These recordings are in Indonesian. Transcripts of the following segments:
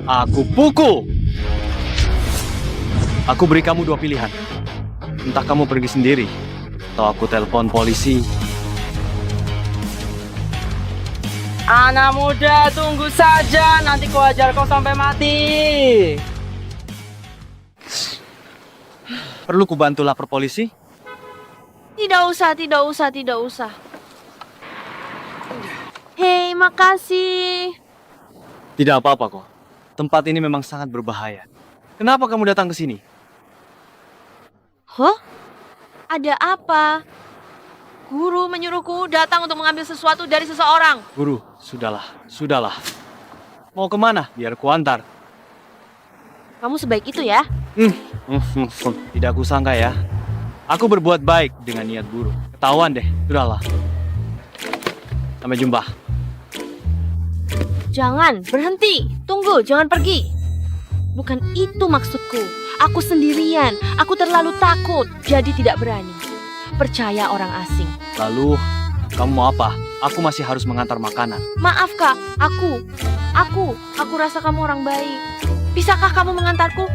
aku pukul. Aku beri kamu dua pilihan. Entah kamu pergi sendiri, atau aku telepon polisi. Anak muda, tunggu saja. Nanti ku ajar kau sampai mati. Perlu ku bantu lapor polisi? Tidak usah, tidak usah, tidak usah. Hei, makasih. Tidak apa-apa kok. Tempat ini memang sangat berbahaya. Kenapa kamu datang ke sini? Hah? Ada apa? Guru menyuruhku datang untuk mengambil sesuatu dari seseorang. Guru, sudahlah. Mau kemana? Biar ku antar. Kamu sebaik itu ya? Tidak kusangka ya. Aku berbuat baik dengan niat buruk. Ketahuan deh, sudahlah. Sampai jumpa. Jangan, berhenti. Tunggu, jangan pergi. Bukan itu maksudku. Aku sendirian. Aku terlalu takut, jadi tidak berani. Percaya orang asing. Lalu, kamu mau apa? Aku masih harus mengantar makanan. Maaf kak, aku rasa kamu orang baik. Bisakah kamu mengantarku?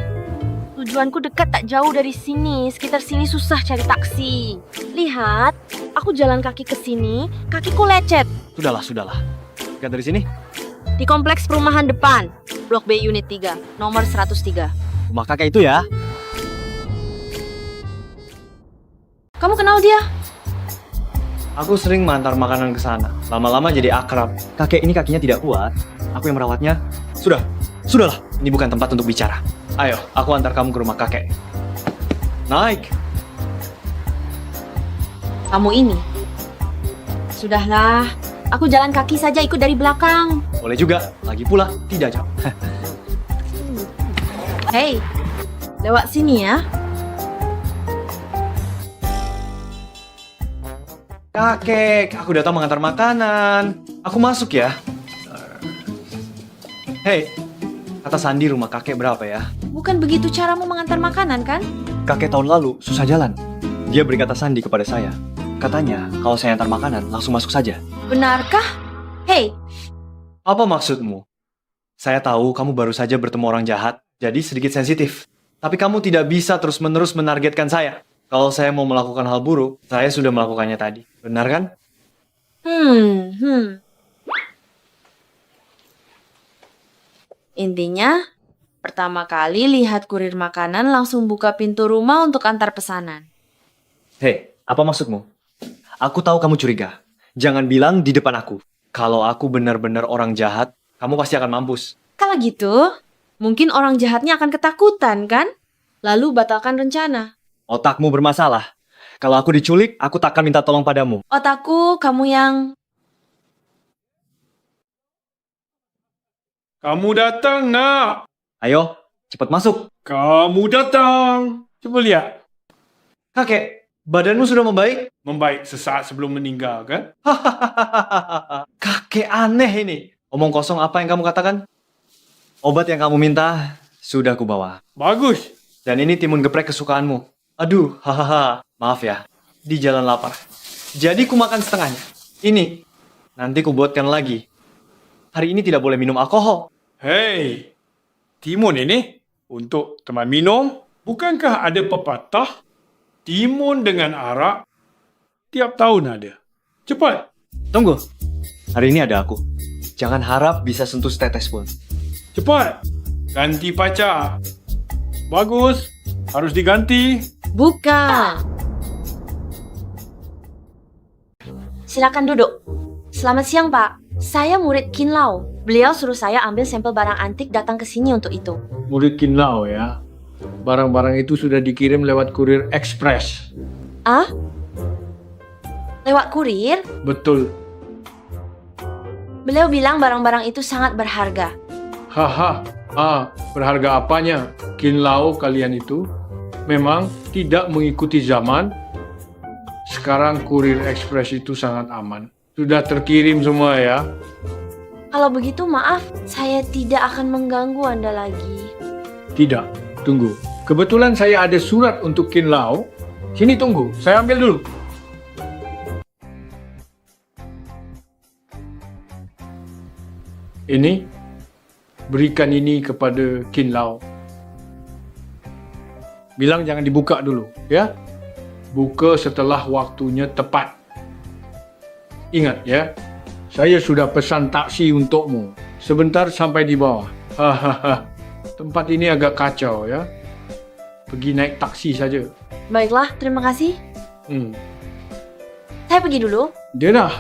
Tujuanku dekat tak jauh dari sini. Sekitar sini susah cari taksi. Lihat, aku jalan kaki ke sini, kakiku lecet. Sudahlah. Dekat dari sini? Di kompleks perumahan depan, Blok B Unit 3, nomor 103. Rumah kakek itu ya? Kamu kenal dia? Aku sering mengantar makanan ke sana. Lama-lama jadi akrab. Kakek ini kakinya tidak kuat. Aku yang merawatnya. Sudahlah. Ini bukan tempat untuk bicara. Ayo, aku antar kamu ke rumah kakek. Naik. Kamu ini. Sudahlah, aku jalan kaki saja ikut dari belakang. Boleh juga. Lagi pula, tidak jauh. Hei, lewat sini ya. Kakek, aku datang mengantar makanan. Aku masuk ya. Hei, kata Sandi rumah kakek berapa ya? Bukan begitu caramu mengantar makanan kan? Kakek tahun lalu susah jalan. Dia beri kata Sandi kepada saya. Katanya, kalau saya antar makanan, langsung masuk saja. Benarkah? Hei, Apa maksudmu? Saya tahu kamu baru saja bertemu orang jahat, jadi sedikit sensitif. Tapi kamu tidak bisa terus-menerus menargetkan saya. Kalau saya mau melakukan hal buruk, saya sudah melakukannya tadi. Benar kan? Intinya, pertama kali lihat kurir makanan langsung buka pintu rumah untuk antar pesanan. Hei, apa maksudmu? Aku tahu kamu curiga. Jangan bilang di depan aku. Kalau aku benar-benar orang jahat, kamu pasti akan mampus. Kalau gitu, mungkin orang jahatnya akan ketakutan kan? Lalu batalkan rencana. Otakmu bermasalah. Kalau aku diculik, aku takkan minta tolong padamu. Otakku, kamu yang... Kamu datang, nak. Ayo, cepat masuk. Kamu datang. Coba lihat. Kakek, badanmu sudah membaik? Membaik sesaat sebelum meninggal, kan? Kakek aneh ini. Omong kosong apa yang kamu katakan? Obat yang kamu minta, sudah kubawa. Bagus. Dan ini timun geprek kesukaanmu. Aduh, hahaha. Maaf ya, di jalan lapar. Jadi ku makan setengahnya. Ini, nanti ku buatkan lagi. Hari ini tidak boleh minum alkohol. Hei, timun ini untuk teman minum. Bukankah ada pepatah? Timun dengan arak tiap tahun ada. Cepat. Tunggu, hari ini ada aku. Jangan harap bisa sentuh setetes pun. Cepat. Ganti pacar. Bagus. Harus diganti. Bukan. Silakan duduk. Selamat siang, Pak. Saya murid Kin Lao. Beliau suruh saya ambil sampel barang antik datang ke sini untuk itu. Murid Kin Lao ya. Barang-barang itu sudah dikirim lewat kurir ekspres. Ah? Lewat kurir? Betul. Beliau bilang barang-barang itu sangat berharga. Haha. Berharga apanya? Kin Lao kalian itu memang tidak mengikuti zaman. Sekarang kurir ekspres itu sangat aman. Sudah terkirim semua ya. Kalau begitu maaf, saya tidak akan mengganggu Anda lagi. Tidak, tunggu. Kebetulan saya ada surat untuk Kin Lao. Sini tunggu, saya ambil dulu. Ini berikan ini kepada Kin Lau. Bilang jangan dibuka dulu, ya. Buka setelah waktunya tepat. Ingat ya, saya sudah pesan taksi untukmu. Sebentar sampai di bawah. Hahaha. Tempat ini agak kacau ya. Pergi naik taksi saja. Baiklah, terima kasih. Saya pergi dulu. Dia dah.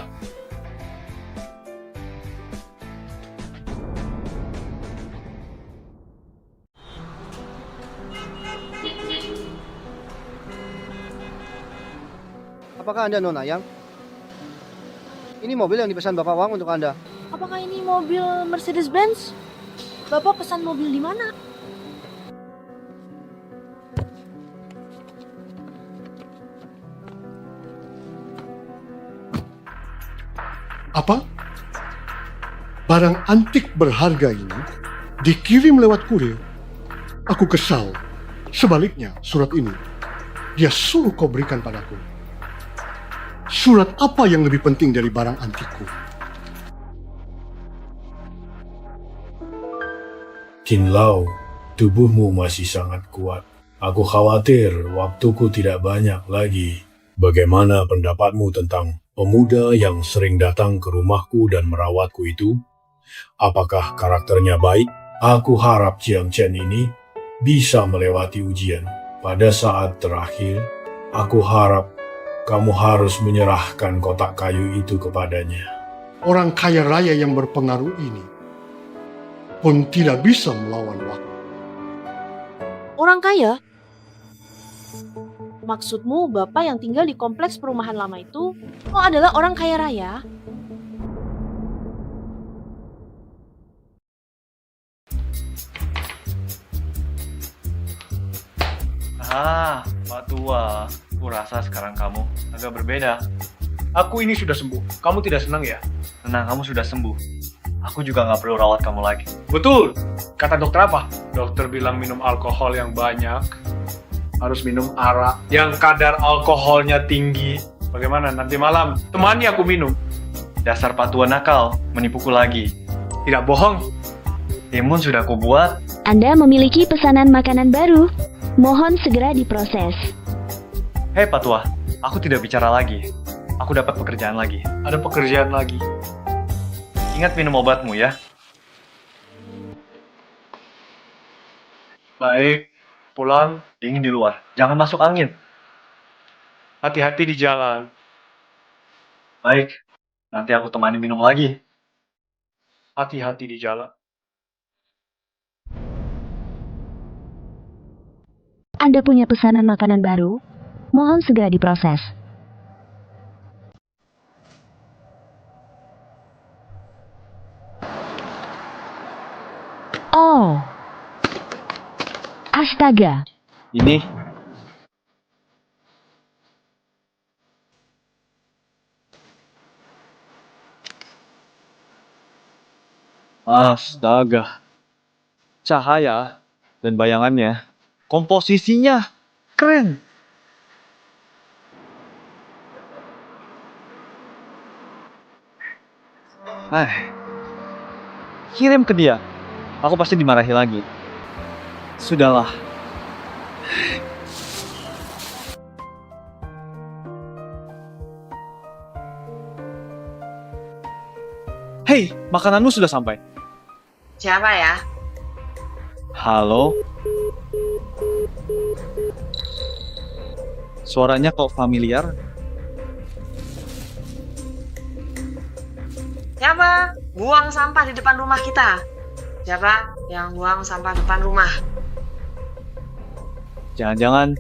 Apakah Anda Nona Yang? Ini mobil yang dipesan Bapak Wang untuk Anda. Apakah ini mobil Mercedes-Benz? Bapak pesan mobil di mana? Apa? Barang antik berharga ini dikirim lewat kurir. Aku kesal. Sebaliknya, surat ini dia suruh kau berikan padaku. Surat apa yang lebih penting dari barang antikku? Kin Lau, tubuhmu masih sangat kuat. Aku khawatir waktuku tidak banyak lagi. Bagaimana pendapatmu tentang pemuda yang sering datang ke rumahku dan merawatku itu? Apakah karakternya baik? Aku harap Jiang Chen ini bisa melewati ujian. Pada saat terakhir, aku harap kamu harus menyerahkan kotak kayu itu kepadanya. Orang kaya raya yang berpengaruh ini pun tidak bisa melawan waktu. Orang kaya? Maksudmu Bapak yang tinggal di kompleks perumahan lama itu adalah orang kaya raya? Pak Tua, aku rasa sekarang kamu agak berbeda. Aku ini sudah sembuh. Kamu tidak senang ya? Tenang, kamu sudah sembuh. Aku juga nggak perlu rawat kamu lagi. Betul. Kata dokter apa? Dokter bilang minum alkohol yang banyak. Harus minum arak yang kadar alkoholnya tinggi. Bagaimana nanti malam? Temani aku minum. Dasar Pak Tua nakal, menipuku lagi. Tidak bohong. Timun sudah aku buat. Anda memiliki pesanan makanan baru. Mohon segera diproses. Hei Pak Tua, aku tidak bicara lagi. Aku dapat pekerjaan lagi. Ada pekerjaan lagi. Ingat minum obatmu ya. Baik. Pulang. Dingin di luar, jangan masuk angin. Hati-hati di jalan. Baik, nanti aku temani minum lagi. Hati-hati di jalan. Anda punya pesanan makanan baru? Mohon segera diproses. Oh. Astaga. Ini. Astaga. Cahaya dan bayangannya, komposisinya keren. Kirim ke dia. Aku pasti dimarahi lagi. Sudahlah. Hei, makananmu sudah sampai. Siapa ya? Halo? Suaranya kok familiar? Siapa? Buang sampah di depan rumah kita. Siapa yang buang sampah depan rumah? Jangan-jangan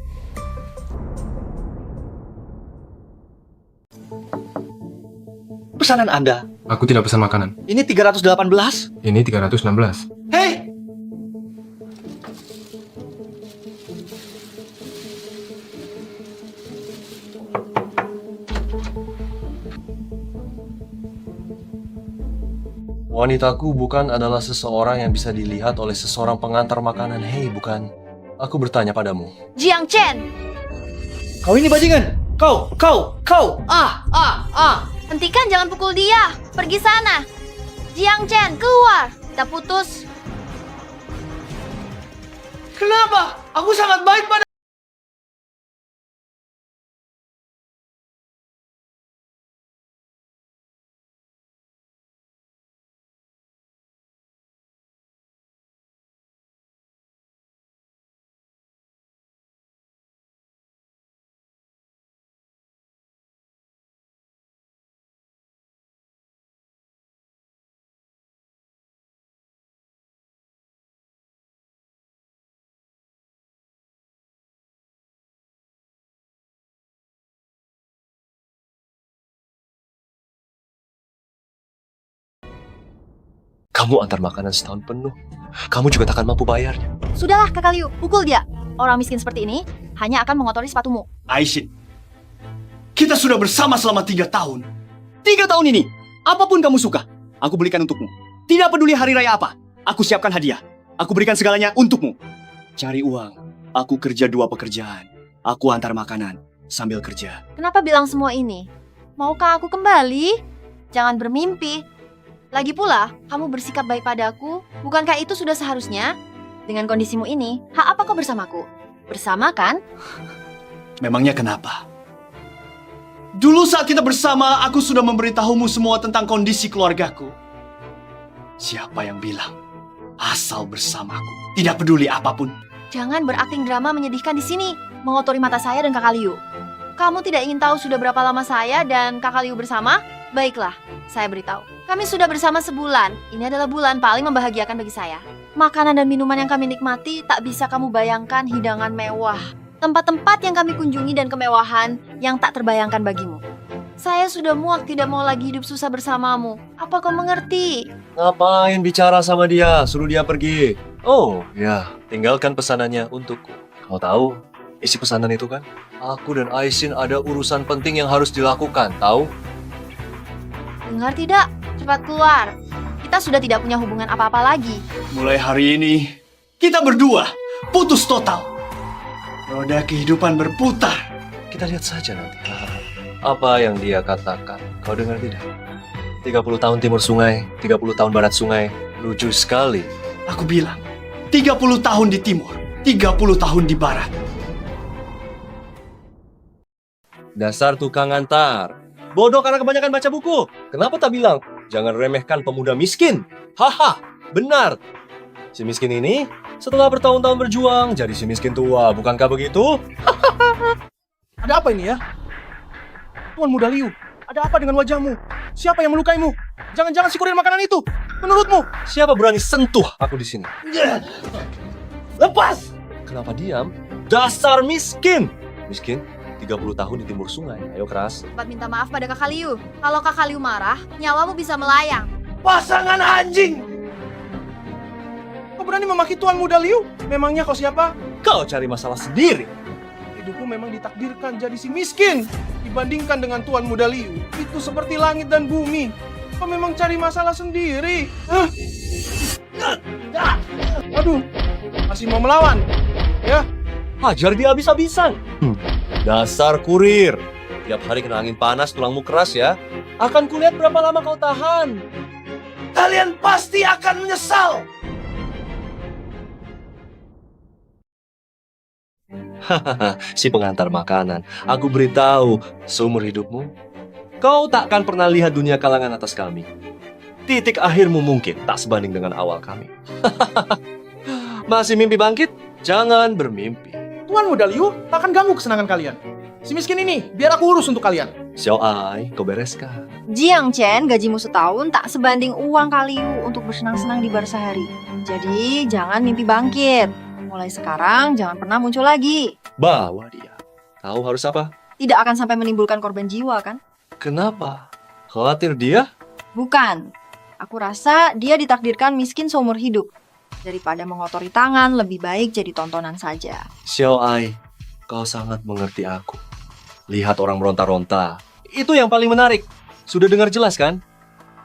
pesanan Anda. Aku tidak pesan makanan. Ini 318. Ini 316. Hei! Wanitaku bukan adalah seseorang yang bisa dilihat oleh seseorang pengantar makanan. Hei, bukan. Aku bertanya padamu. Jiang Chen! Kau ini bajingan! Kau! Hentikan, jangan pukul dia. Pergi sana. Jiang Chen, keluar. Kita putus. Kenapa? Aku sangat baik pada... Kamu antar makanan setahun penuh. Kamu juga takkan mampu bayarnya. Sudahlah Kakak Liu, pukul dia. Orang miskin seperti ini hanya akan mengotori sepatumu. Aishin, kita sudah bersama selama 3 tahun. 3 tahun ini, apapun kamu suka, aku belikan untukmu. Tidak peduli hari raya apa, aku siapkan hadiah. Aku berikan segalanya untukmu. Cari uang, aku kerja 2 pekerjaan. Aku antar makanan sambil kerja. Kenapa bilang semua ini? Maukah aku kembali? Jangan bermimpi. Lagi pula, kamu bersikap baik padaku. Bukankah itu sudah seharusnya? Dengan kondisimu ini, hak apa kau bersamaku? Bersama kan? Memangnya kenapa? Dulu saat kita bersama, aku sudah memberitahumu semua tentang kondisi keluargaku. Siapa yang bilang? Asal bersamaku, tidak peduli apapun. Jangan berakting drama menyedihkan di sini, mengotori mata saya dan Kakak Liu. Kamu tidak ingin tahu sudah berapa lama saya dan Kakak Liu bersama? Baiklah, saya beritahu. Kami sudah bersama sebulan. Ini adalah bulan paling membahagiakan bagi saya. Makanan dan minuman yang kami nikmati tak bisa kamu bayangkan hidangan mewah. Tempat-tempat yang kami kunjungi dan kemewahan yang tak terbayangkan bagimu. Saya sudah muak tidak mau lagi hidup susah bersamamu. Apa kau mengerti? Ngapain bicara sama dia? Suruh dia pergi. Oh, ya. Tinggalkan pesanannya untukku. Kau tahu isi pesanan itu kan? Aku dan Aishin ada urusan penting yang harus dilakukan, tahu? Dengar tidak? Cepat keluar. Kita sudah tidak punya hubungan apa-apa lagi. Mulai hari ini, kita berdua putus total. Roda kehidupan berputar. Kita lihat saja nanti. Apa yang dia katakan? Kau dengar tidak? 30 tahun timur sungai, 30 tahun barat sungai. Lucu sekali. Aku bilang, 30 tahun di timur, 30 tahun di barat. Dasar tukang antar. Bodoh karena kebanyakan baca buku. Kenapa tak bilang, jangan remehkan pemuda miskin? Haha, benar. Si miskin ini setelah bertahun-tahun berjuang jadi si miskin tua, bukankah begitu? Ada apa ini ya? Tuan Muda Liu, ada apa dengan wajahmu? Siapa yang melukaimu? Jangan-jangan si kurir makanan itu. Menurutmu? Siapa berani sentuh aku di sini? Lepas! Kenapa diam? Dasar miskin! Miskin? 30 tahun di timur sungai. Ayo keras. Cepat minta maaf pada Kakak Liu. Kalau Kakak Liu marah, nyawamu bisa melayang. Pasangan anjing! Kau berani memaki Tuan Muda Liu? Memangnya kau siapa? Kau cari masalah sendiri. Hidupmu memang ditakdirkan jadi si miskin. Dibandingkan dengan Tuan Muda Liu, itu seperti langit dan bumi. Kau memang cari masalah sendiri. Hah? Aduh, masih mau melawan? Ya? Hajar dia habis-habisan. Dasar kurir. Tiap hari kena angin panas, tulangmu keras ya. Akan kulihat berapa lama kau tahan. Kalian pasti akan menyesal. Hahaha, si pengantar makanan. Aku beritahu, seumur hidupmu, kau takkan pernah lihat dunia kalangan atas kami. Titik akhirmu mungkin tak sebanding dengan awal kami. Masih mimpi bangkit? Jangan bermimpi. Tuan Muda Liu tak akan ganggu kesenangan kalian. Si miskin ini, biar aku urus untuk kalian. Xiao Ai, kau bereskan. Jiang Chen, gajimu setahun tak sebanding uang Kak Liu untuk bersenang-senang di bar sehari. Jadi, jangan mimpi bangkit. Mulai sekarang, jangan pernah muncul lagi. Bawa dia. Tahu harus apa? Tidak akan sampai menimbulkan korban jiwa, kan? Kenapa? Khawatir dia? Bukan. Aku rasa dia ditakdirkan miskin seumur hidup. Daripada mengotori tangan, lebih baik jadi tontonan saja. Xiao Ai, kau sangat mengerti aku. Lihat orang meronta-ronta. Itu yang paling menarik. Sudah dengar jelas kan?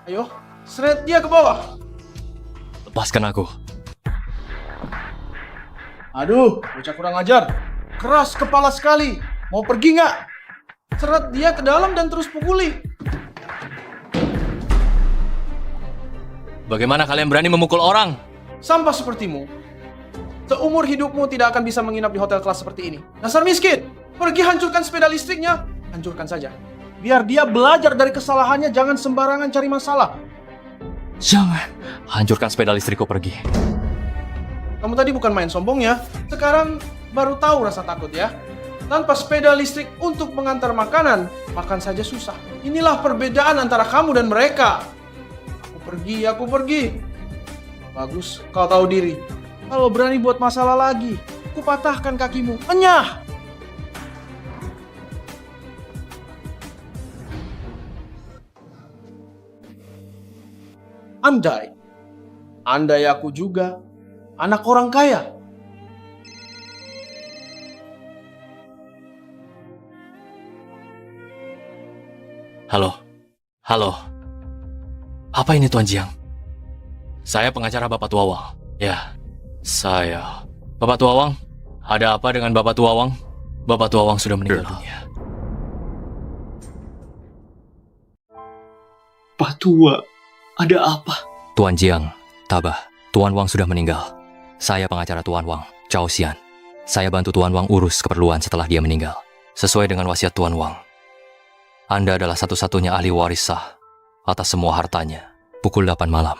Ayo, seret dia ke bawah. Lepaskan aku. Aduh, bocah kurang ajar. Keras kepala sekali. Mau pergi nggak? Seret dia ke dalam dan terus pukuli. Bagaimana kalian berani memukul orang? Sampah sepertimu. Seumur hidupmu tidak akan bisa menginap di hotel kelas seperti ini. Dasar miskin! Pergi hancurkan sepeda listriknya. Hancurkan saja. Biar dia belajar dari kesalahannya, jangan sembarangan cari masalah. Jangan. Hancurkan sepeda listrikku pergi. Kamu tadi bukan main sombong ya. Sekarang baru tahu rasa takut ya. Tanpa sepeda listrik untuk mengantar makanan, makan saja susah. Inilah perbedaan antara kamu dan mereka. Aku pergi. Bagus, kau tahu diri. Kalau berani buat masalah lagi, aku patahkan kakimu. Enyah! Andai aku juga anak orang kaya. Halo. Apa ini Tuan Jiang? Saya pengacara Bapak Tuawang. Ya, saya. Bapak Tuawang, ada apa dengan Bapak Tuawang? Bapak Tuawang sudah meninggal dunia. Pak Tua, ada apa? Tuan Jiang, tabah. Tuan Wang sudah meninggal. Saya pengacara Tuan Wang, Cao Xian. Saya bantu Tuan Wang urus keperluan setelah dia meninggal. Sesuai dengan wasiat Tuan Wang. Anda adalah satu-satunya ahli waris sah atas semua hartanya. Pukul 8 malam,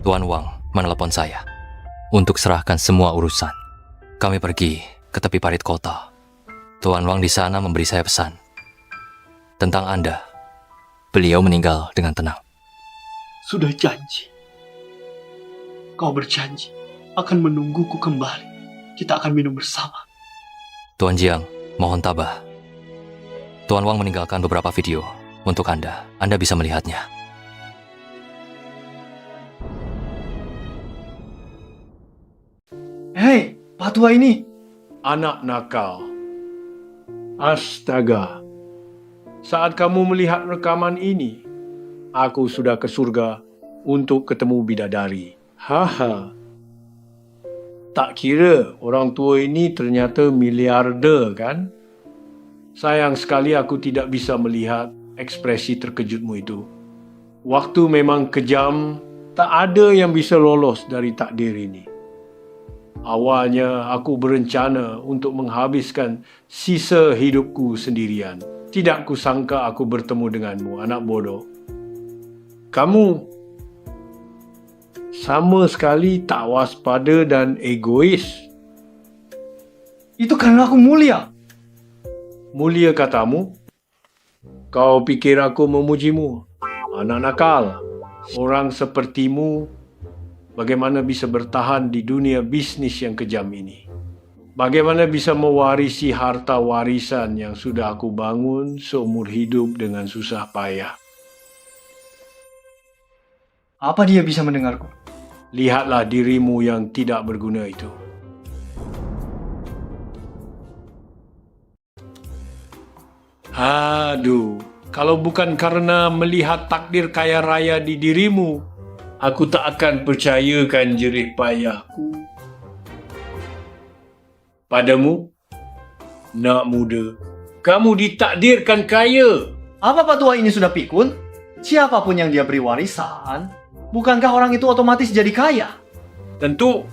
Tuan Wang menelepon saya untuk serahkan semua urusan. Kami pergi ke tepi parit kota. Tuan Wang di sana memberi saya pesan tentang Anda. Beliau meninggal dengan tenang. Sudah janji. Kau berjanji akan menungguku kembali. Kita akan minum bersama. Tuan Jiang, mohon tabah. Tuan Wang meninggalkan beberapa video untuk Anda. Anda bisa melihatnya. Hei, Pak Tua ini. Anak nakal. Astaga. Saat kamu melihat rekaman ini, aku sudah ke surga untuk ketemu bidadari. Haha. Tak kira orang tua ini ternyata miliarder kan? Sayang sekali aku tidak bisa melihat ekspresi terkejutmu itu. Waktu memang kejam, tak ada yang bisa lolos dari takdir ini. Awalnya aku berencana untuk menghabiskan sisa hidupku sendirian. Tidak kusangka aku bertemu denganmu, anak bodoh. Kamu sama sekali tak waspada dan egois. Itu karena aku mulia. Mulia katamu? Kau pikir aku memujimu? Anak nakal. Orang sepertimu bagaimana bisa bertahan di dunia bisnis yang kejam ini? Bagaimana bisa mewarisi harta warisan yang sudah aku bangun seumur hidup dengan susah payah? Apa dia bisa mendengarku? Lihatlah dirimu yang tidak berguna itu. Aduh, kalau bukan karena melihat takdir kaya raya di dirimu, aku tak akan percayakan jerih payahku padamu. Nak muda, kamu ditakdirkan kaya. Apa Pak Tua ini sudah pikun? Siapapun yang dia beri warisan, bukankah orang itu otomatis jadi kaya? Tentu,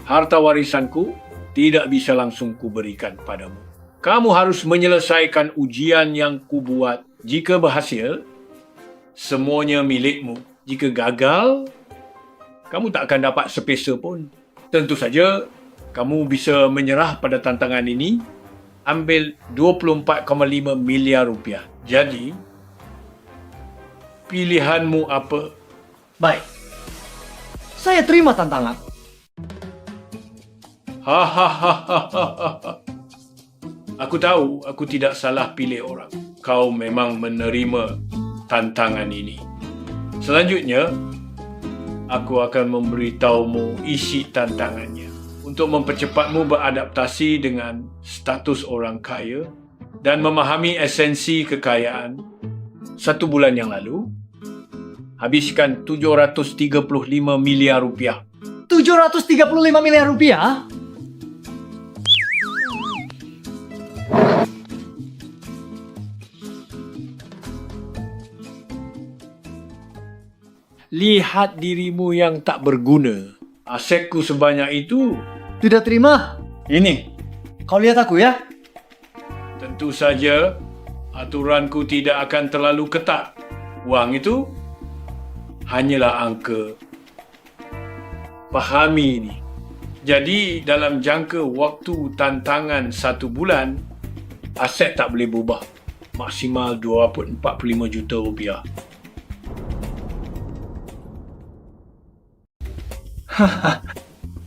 harta warisanku tidak bisa langsung kuberikan padamu. Kamu harus menyelesaikan ujian yang kubuat. Jika berhasil, semuanya milikmu. Jika gagal, kamu tak akan dapat sepesa pun. Tentu saja, kamu bisa menyerah pada tantangan ini. Ambil 24,5 miliar rupiah. Jadi, pilihanmu apa? Baik. Saya terima tantangan. Hahaha. Aku tahu aku tidak salah pilih orang. Kau memang menerima tantangan ini. Selanjutnya, aku akan memberitahumu isi tantangannya. Untuk mempercepatmu beradaptasi dengan status orang kaya dan memahami esensi kekayaan. 1 bulan yang lalu, habiskan 735 miliar rupiah. 735 miliar rupiah? Lihat dirimu yang tak berguna. Asetku sebanyak itu Tidak terima. Ini, kau lihat aku ya. Tentu saja, aturanku tidak akan terlalu ketat. Uang itu hanyalah angka. Pahami ini. Jadi, dalam jangka waktu tantangan 1 bulan, aset tak boleh berubah. Maksimal 45 juta rupiah.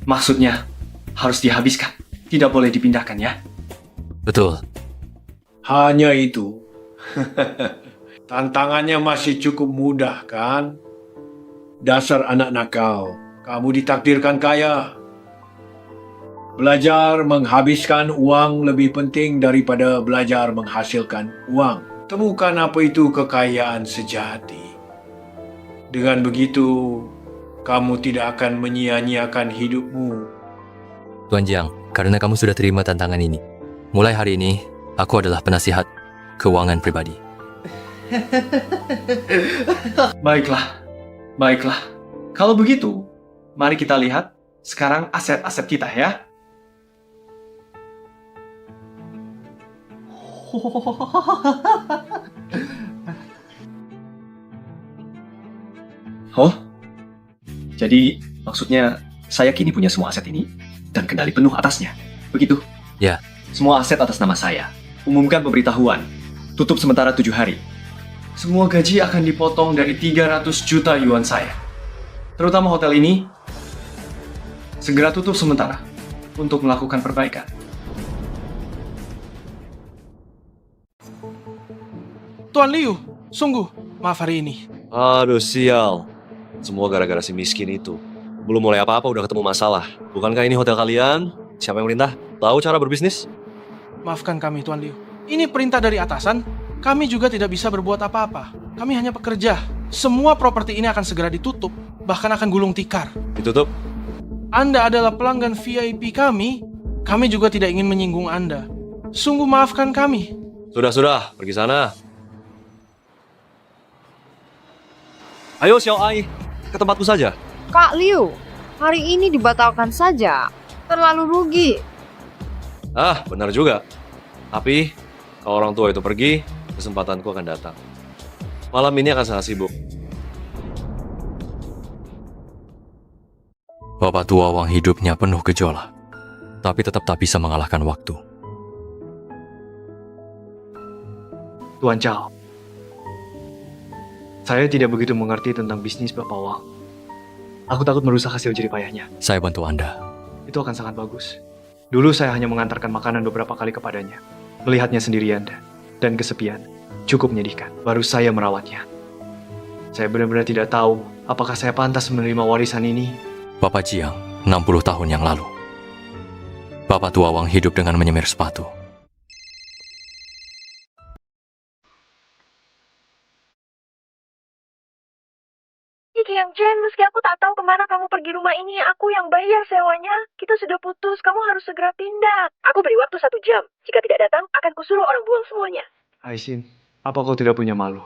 Maksudnya, harus dihabiskan. Tidak boleh dipindahkan ya. Betul. Hanya itu. Tantangannya masih cukup mudah, kan? Dasar anak nakal. Kamu ditakdirkan kaya. Belajar menghabiskan uang lebih penting daripada belajar menghasilkan uang. Temukan apa itu kekayaan sejati. Dengan begitu, kamu tidak akan menyia-nyiakan hidupmu. Tuan Jiang, karena kamu sudah terima tantangan ini, mulai hari ini, aku adalah penasihat keuangan pribadi. Baiklah. Baiklah. Kalau begitu, mari kita lihat sekarang aset-aset kita ya. Oh, jadi maksudnya saya kini punya semua aset ini dan kendali penuh atasnya, begitu? Ya. Semua aset atas nama saya. Umumkan pemberitahuan. Tutup sementara 7 hari. Semua gaji akan dipotong dari 300 juta yuan saya. Terutama hotel ini, segera tutup sementara untuk melakukan perbaikan. Tuan Liu, sungguh, maaf hari ini. Aduh sial. Semua gara-gara si miskin itu. Belum mulai apa-apa udah ketemu masalah. Bukankah ini hotel kalian? Siapa yang merintah? Tahu cara berbisnis? Maafkan kami, Tuan Liu. Ini perintah dari atasan. Kami juga tidak bisa berbuat apa-apa. Kami hanya pekerja. Semua properti ini akan segera ditutup, bahkan akan gulung tikar. Ditutup? Anda adalah pelanggan VIP kami. Kami juga tidak ingin menyinggung Anda. Sungguh maafkan kami. Sudah, pergi sana. Ayo Xiao Ai, ke tempatku saja. Kak Liu, hari ini dibatalkan saja. Terlalu rugi. Ah, benar juga. Tapi, kalau orang tua itu pergi, kesempatanku akan datang. Malam ini akan sangat sibuk. Bapak tua Wang hidupnya penuh gejolak, tapi tetap tak bisa mengalahkan waktu. Tuan Chao, saya tidak begitu mengerti tentang bisnis Bapak Wang. Aku takut merusak hasil jerih payahnya. Saya bantu Anda. Itu akan sangat bagus. Dulu saya hanya mengantarkan makanan beberapa kali kepadanya. Melihatnya sendirian dan kesepian. Cukup menyedihkan. Baru saya merawatnya. Saya benar-benar tidak tahu apakah saya pantas menerima warisan ini. Bapak Jiang, 60 tahun yang lalu. Bapak tua Wang hidup dengan menyemir sepatu. Yang Jen, meski aku tak tahu kemana kamu pergi rumah ini, aku yang bayar sewanya. Kita sudah putus, kamu harus segera pindah. Aku beri waktu 1 jam. Jika tidak datang, akan kusuruh orang buang semuanya. Aisin, apa kau tidak punya malu?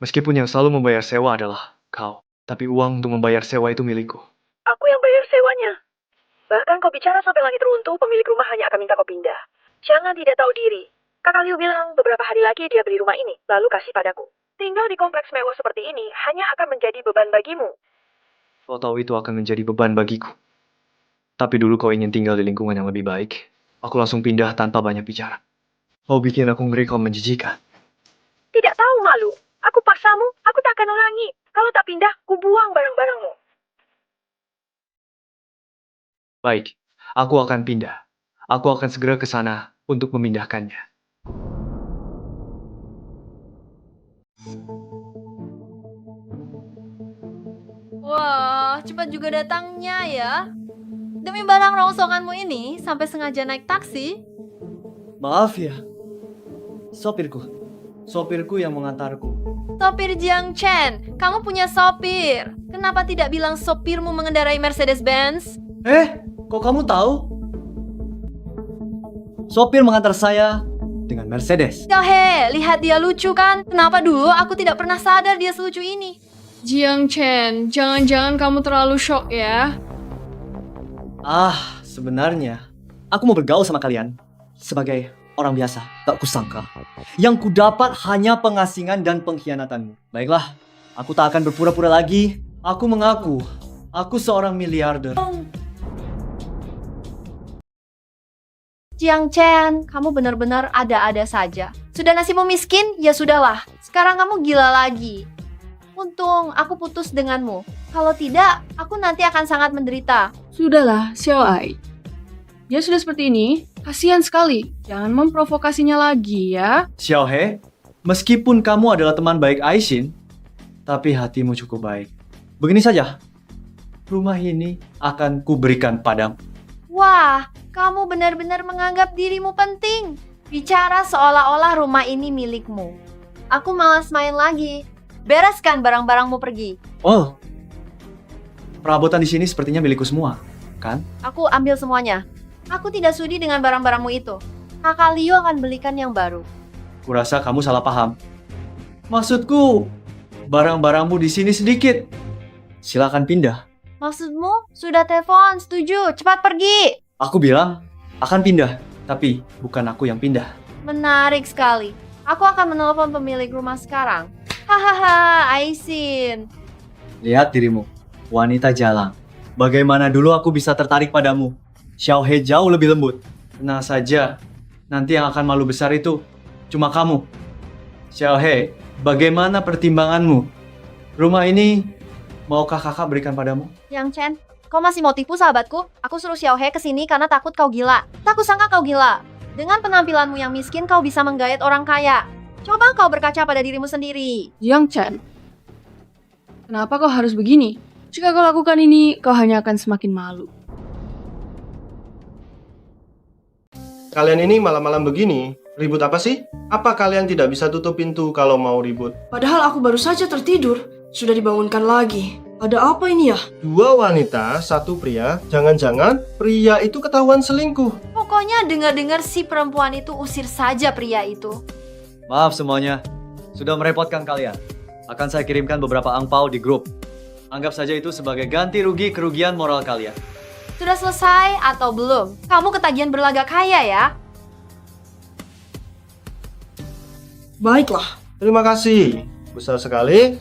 Meskipun yang selalu membayar sewa adalah kau, tapi uang untuk membayar sewa itu milikku. Aku yang bayar sewanya. Bahkan kau bicara sampai langit runtuh, pemilik rumah hanya akan minta kau pindah. Jangan tidak tahu diri. Kakak Liu bilang beberapa hari lagi dia beli rumah ini, lalu kasih padaku. Tinggal di kompleks mewah seperti ini hanya akan menjadi beban bagimu. Kau tahu itu akan menjadi beban bagiku. Tapi dulu kau ingin tinggal di lingkungan yang lebih baik. Aku langsung pindah tanpa banyak bicara. Kau bikin aku ngeri, kau menjijikan. Tidak tahu malu. Aku paksamu, aku tak akan ulangi. Kalau tak pindah, ku buang barang-barangmu. Baik, aku akan pindah. Aku akan segera ke sana untuk memindahkannya. Wah, cepat juga datangnya ya. Demi barang rongsokanmu ini, sampai sengaja naik taksi. Maaf ya, sopirku yang mengantarku. Sopir Jiang Chen, kamu punya sopir. Kenapa tidak bilang sopirmu mengendarai Mercedes-Benz? Kok kamu tahu? Sopir mengantar saya dengan Mercedes. He, lihat dia lucu kan? Kenapa dulu aku tidak pernah sadar dia selucu ini? Jiang Chen, jangan-jangan kamu terlalu shock ya. Sebenarnya aku mau bergaul sama kalian sebagai orang biasa. Tak kusangka yang kudapat hanya pengasingan dan pengkhianatanmu. Baiklah, aku tak akan berpura-pura lagi. Aku mengaku, aku seorang miliarder. Jiang Chen, kamu benar-benar ada-ada saja. Sudah nasibmu miskin? Ya sudahlah. Sekarang kamu gila lagi. Untung aku putus denganmu. Kalau tidak, aku nanti akan sangat menderita. Sudahlah, Xiao Ai. Dia sudah seperti ini, kasihan sekali. Jangan memprovokasinya lagi ya. Xiao He, meskipun kamu adalah teman baik Aishin, tapi hatimu cukup baik. Begini saja, rumah ini akan kuberikan padamu. Wah, kamu benar-benar menganggap dirimu penting. Bicara seolah-olah rumah ini milikmu. Aku malas main lagi. Bereskan barang-barangmu pergi. Oh, perabotan di sini sepertinya milikku semua, kan? Aku ambil semuanya. Aku tidak sudi dengan barang-barangmu itu. Kakak Liu akan belikan yang baru. Kurasa kamu salah paham. Maksudku, barang-barangmu di sini sedikit. Silakan pindah. Maksudmu? Sudah telepon, setuju. Cepat pergi. Aku bilang akan pindah, tapi bukan aku yang pindah. Menarik sekali. Aku akan menelpon pemilik rumah sekarang. Hahaha, Aisin. Lihat dirimu, wanita jalang. Bagaimana dulu aku bisa tertarik padamu? Xiao He jauh lebih lembut. Tenang saja, nanti yang akan malu besar itu cuma kamu. Xiao He, bagaimana pertimbanganmu? Rumah ini maukah kakak berikan padamu? Yang Chen, kau masih mau tipu sahabatku? Aku suruh Xiao He kesini karena takut kau gila. Tak kusangka kau gila. Dengan penampilanmu yang miskin, kau bisa menggayat orang kaya. Coba kau berkaca pada dirimu sendiri. Jiang Chen, kenapa kau harus begini? Jika kau lakukan ini, kau hanya akan semakin malu. Kalian ini malam-malam begini, ribut apa sih? Apa kalian tidak bisa tutup pintu kalau mau ribut? Padahal aku baru saja tertidur, sudah dibangunkan lagi. Ada apa ini ya? Dua wanita, satu pria. Jangan-jangan pria itu ketahuan selingkuh. Pokoknya dengar-dengar si perempuan itu usir saja pria itu. Maaf semuanya, sudah merepotkan kalian. Akan saya kirimkan beberapa angpau di grup. Anggap saja itu sebagai ganti rugi kerugian moral kalian. Sudah selesai atau belum? Kamu ketagihan berlagak kaya ya? Baiklah. Terima kasih. Besar sekali.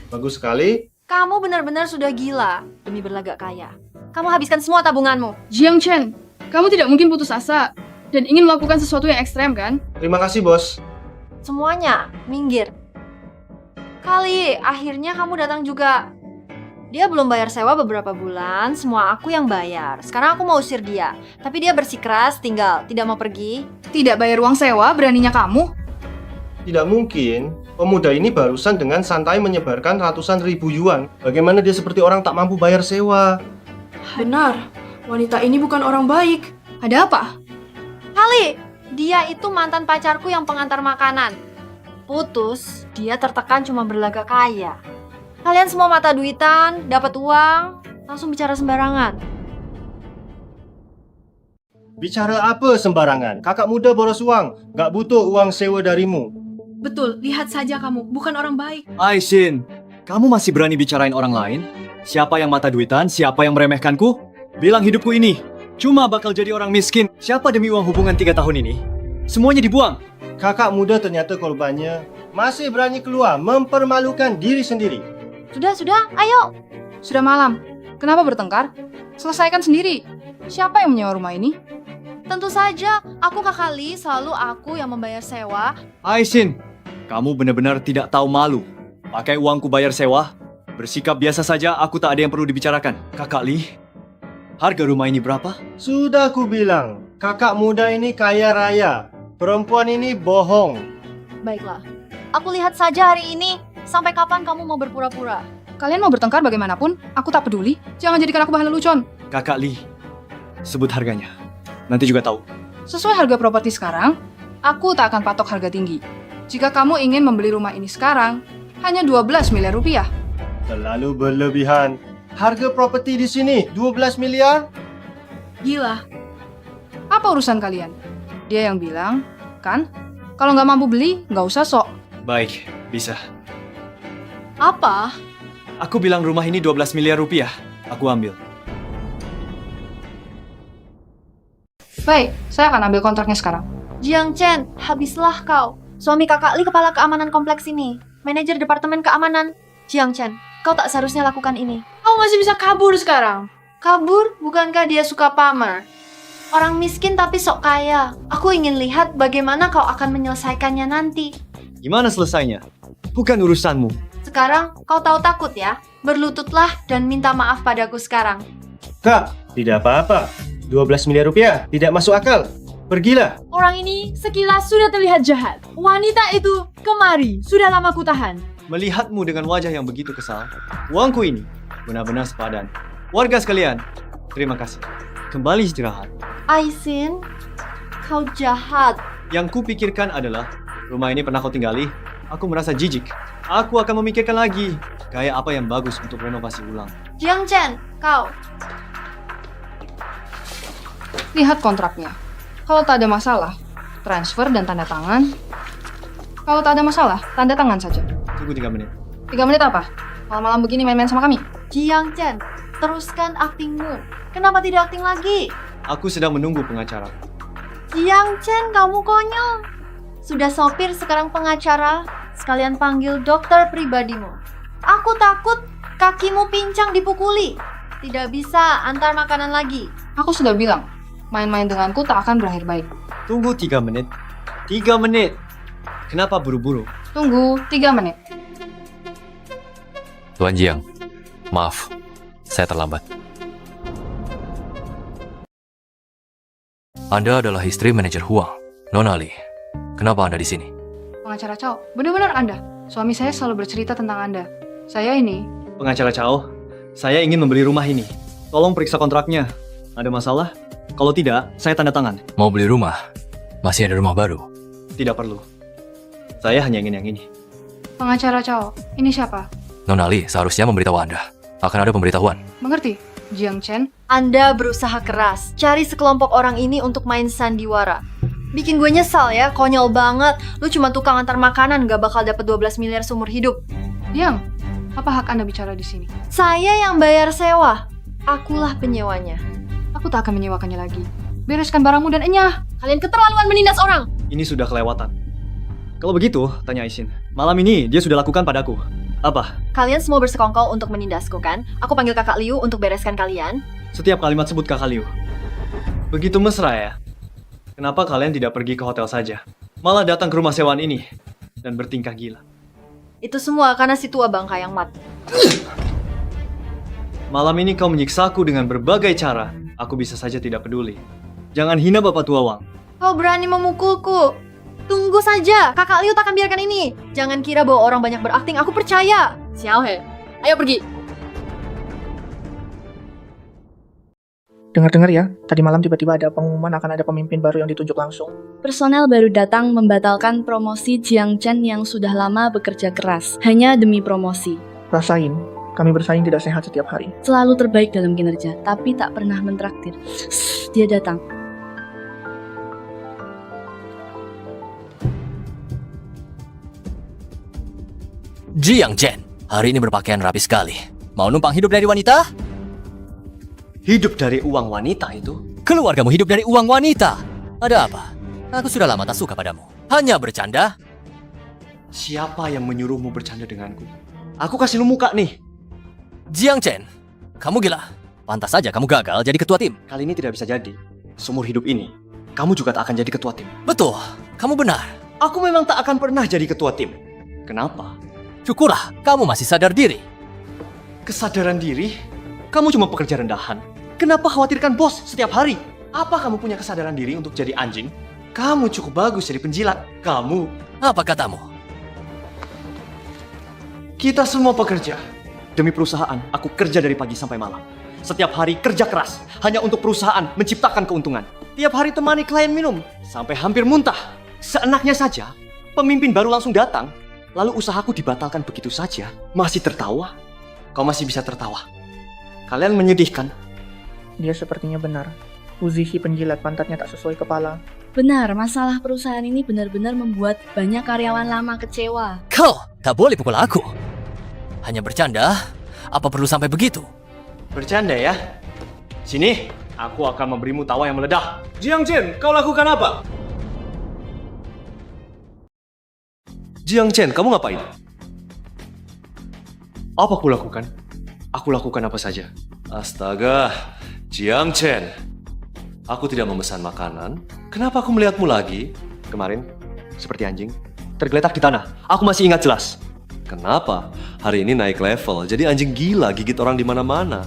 Bagus sekali. Kamu benar-benar sudah gila demi berlagak kaya. Kamu habiskan semua tabunganmu. Jiang Chen, kamu tidak mungkin putus asa dan ingin melakukan sesuatu yang ekstrem kan? Terima kasih, bos. Semuanya, minggir. Kali, akhirnya kamu datang juga. Dia belum bayar sewa beberapa bulan, semua aku yang bayar. Sekarang aku mau usir dia. Tapi dia bersikeras tinggal, tidak mau pergi. Tidak bayar uang sewa, beraninya kamu? Tidak mungkin. Pemuda ini barusan dengan santai menyebarkan ratusan ribu yuan. Bagaimana dia seperti orang tak mampu bayar sewa? Benar, wanita ini bukan orang baik. Ada apa? Kali, dia itu mantan pacarku yang pengantar makanan. Putus, dia tertekan cuma berlagak kaya. Kalian semua mata duitan, dapat uang, langsung bicara sembarangan. Bicara apa sembarangan? Kakak muda boros uang, gak butuh uang sewa darimu. Betul, lihat saja kamu, bukan orang baik. Aishin, kamu masih berani bicarain orang lain? Siapa yang mata duitan? Siapa yang meremehkanku? Bilang hidupku ini cuma bakal jadi orang miskin. Siapa demi uang hubungan 3 tahun ini? Semuanya dibuang. Kakak muda ternyata korbannya. Masih berani keluar, mempermalukan diri sendiri. Sudah, ayo. Sudah malam, kenapa bertengkar? Selesaikan sendiri. Siapa yang menyewa rumah ini? Tentu saja, aku Kakak Li, selalu aku yang membayar sewa. Aishin, kamu benar-benar tidak tahu malu. Pakai uangku bayar sewa. Bersikap biasa saja, aku tak ada yang perlu dibicarakan. Kakak Li, harga rumah ini berapa? Sudah ku bilang, kakak muda ini kaya raya. Perempuan ini bohong. Baiklah, aku lihat saja hari ini. Sampai kapan kamu mau berpura-pura? Kalian mau bertengkar bagaimanapun, aku tak peduli. Jangan jadikan aku bahan lelucon. Kakak Li, sebut harganya. Nanti juga tahu. Sesuai harga properti sekarang, aku tak akan patok harga tinggi. Jika kamu ingin membeli rumah ini sekarang, hanya 12 miliar rupiah. Terlalu berlebihan. Harga properti di sini 12 miliar? Gila. Apa urusan kalian? Dia yang bilang, kan? Kalau nggak mampu beli, nggak usah sok. Baik, bisa. Apa? Aku bilang rumah ini 12 miliar rupiah. Aku ambil. Baik, saya akan ambil kontraknya sekarang. Jiang Chen, habislah kau. Suami Kakak Li kepala keamanan kompleks ini. Manajer departemen keamanan. Jiang Chen, kau tak seharusnya lakukan ini. Kau masih bisa kabur sekarang. Kabur? Bukankah dia suka pamer? Orang miskin tapi sok kaya. Aku ingin lihat bagaimana kau akan menyelesaikannya nanti. Gimana selesainya? Bukan urusanmu. Sekarang kau tahu takut ya? Berlututlah dan minta maaf padaku sekarang. Kak, tidak apa-apa. 12 miliar rupiah tidak masuk akal. Pergilah. Orang ini sekilas sudah terlihat jahat. Wanita itu kemari, sudah lama ku tahan. Melihatmu dengan wajah yang begitu kesal, uangku ini benar-benar sepadan. Warga sekalian, terima kasih. Kembali istirahat. Aisin, kau jahat. Yang kupikirkan adalah, rumah ini pernah kau tinggali, aku merasa jijik. Aku akan memikirkan lagi, gaya apa yang bagus untuk renovasi ulang. Jiang Chen, kau. Lihat kontraknya. Kalau tak ada masalah, transfer dan tanda tangan. Kalau tak ada masalah, tanda tangan saja. Tunggu 3 menit. 3 menit apa? Malam-malam begini main-main sama kami? Jiang Chen, teruskan aktingmu. Kenapa tidak akting lagi? Aku sedang menunggu pengacara. Jiang Chen, kamu konyol. Sudah sopir, sekarang pengacara. Sekalian panggil dokter pribadimu. Aku takut kakimu pincang dipukuli. Tidak bisa antar makanan lagi. Aku sudah bilang, main-main denganku tak akan berakhir baik. Tunggu 3 menit. 3 menit. Kenapa buru-buru? Tunggu 3 menit. Tuan Jiang, maaf, saya terlambat. Anda adalah istri manajer Huang, Nona Li. Kenapa Anda di sini? Pengacara Cao, benar-benar Anda. Suami saya selalu bercerita tentang Anda. Saya ini. Pengacara Cao, saya ingin membeli rumah ini. Tolong periksa kontraknya. Ada masalah? Kalau tidak, saya tanda tangan. Mau beli rumah? Masih ada rumah baru? Tidak perlu. Saya hanya ingin yang ini. Pengacara Cao, ini siapa? Nona Li seharusnya memberitahu Anda. Akan ada pemberitahuan. Mengerti? Jiang Chen? Anda berusaha keras cari sekelompok orang ini untuk main sandiwara. Bikin gue nyesal ya, konyol banget. Lu cuma tukang antar makanan, gak bakal dapat 12 miliar seumur hidup. Jiang, apa hak Anda bicara di sini? Saya yang bayar sewa. Akulah penyewanya. Aku tak akan menyewakannya lagi. Bereskan barangmu dan enyah. Kalian keterlaluan menindas orang. Ini sudah kelewatan. Kalau begitu, tanya Aisin. Malam ini dia sudah lakukan padaku. Apa? Kalian semua bersekongkol untuk menindasku kan? Aku panggil kakak Liu untuk bereskan kalian. Setiap kalimat sebut kakak Liu. Begitu mesra ya? Kenapa kalian tidak pergi ke hotel saja? Malah datang ke rumah sewaan ini dan bertingkah gila. Itu semua karena si tua bangka yang mati. Malam ini kau menyiksaku dengan berbagai cara. Aku bisa saja tidak peduli. Jangan hina Bapak Tua Wang. Kau berani memukulku. Tunggu saja, kakak Liu tak akan biarkan ini. Jangan kira bahwa orang banyak berakting, aku percaya. Xiao He, ayo pergi. Dengar-dengar ya, tadi malam tiba-tiba ada pengumuman akan ada pemimpin baru yang ditunjuk langsung. Personel baru datang membatalkan promosi Jiang Chen yang sudah lama bekerja keras, hanya demi promosi. Rasain, kami bersaing tidak sehat setiap hari. Selalu terbaik dalam kinerja, tapi tak pernah mentraktir. Dia datang. Jiang Chen, hari ini berpakaian rapi sekali. Mau numpang hidup dari wanita? Hidup dari uang wanita itu? Keluargamu hidup dari uang wanita. Ada apa? Aku sudah lama tak suka padamu. Hanya bercanda. Siapa yang menyuruhmu bercanda denganku? Aku kasih lu muka nih. Jiang Chen, kamu gila. Pantas saja kamu gagal jadi ketua tim. Kali ini tidak bisa jadi. Seumur hidup ini, kamu juga tak akan jadi ketua tim. Betul, kamu benar. Aku memang tak akan pernah jadi ketua tim. Kenapa? Syukurlah, kamu masih sadar diri. Kesadaran diri? Kamu cuma pekerja rendahan. Kenapa khawatirkan bos setiap hari? Apa kamu punya kesadaran diri untuk jadi anjing? Kamu cukup bagus jadi penjilat. Kamu. Apa katamu? Kita semua pekerja. Demi perusahaan, aku kerja dari pagi sampai malam. Setiap hari kerja keras, hanya untuk perusahaan menciptakan keuntungan. Tiap hari temani klien minum, sampai hampir muntah. Seenaknya saja, pemimpin baru langsung datang. Lalu usahaku dibatalkan begitu saja. Masih tertawa? Kau masih bisa tertawa. Kalian menyedihkan. Dia sepertinya benar. Uzihi penjilat pantatnya tak sesuai kepala. Benar, masalah perusahaan ini benar-benar membuat banyak karyawan lama kecewa. Kau tak boleh pukul aku. Hanya bercanda? Apa perlu sampai begitu? Bercanda ya? Sini, aku akan memberimu tawa yang meledak. Jiang Chen, kau lakukan apa? Jiang Chen, kamu ngapain? Apa aku lakukan? Aku lakukan apa saja. Astaga, Jiang Chen. Aku tidak memesan makanan. Kenapa aku melihatmu lagi? Kemarin, seperti anjing, tergeletak di tanah. Aku masih ingat jelas. Kenapa? Hari ini naik level, jadi anjing gila gigit orang di mana-mana.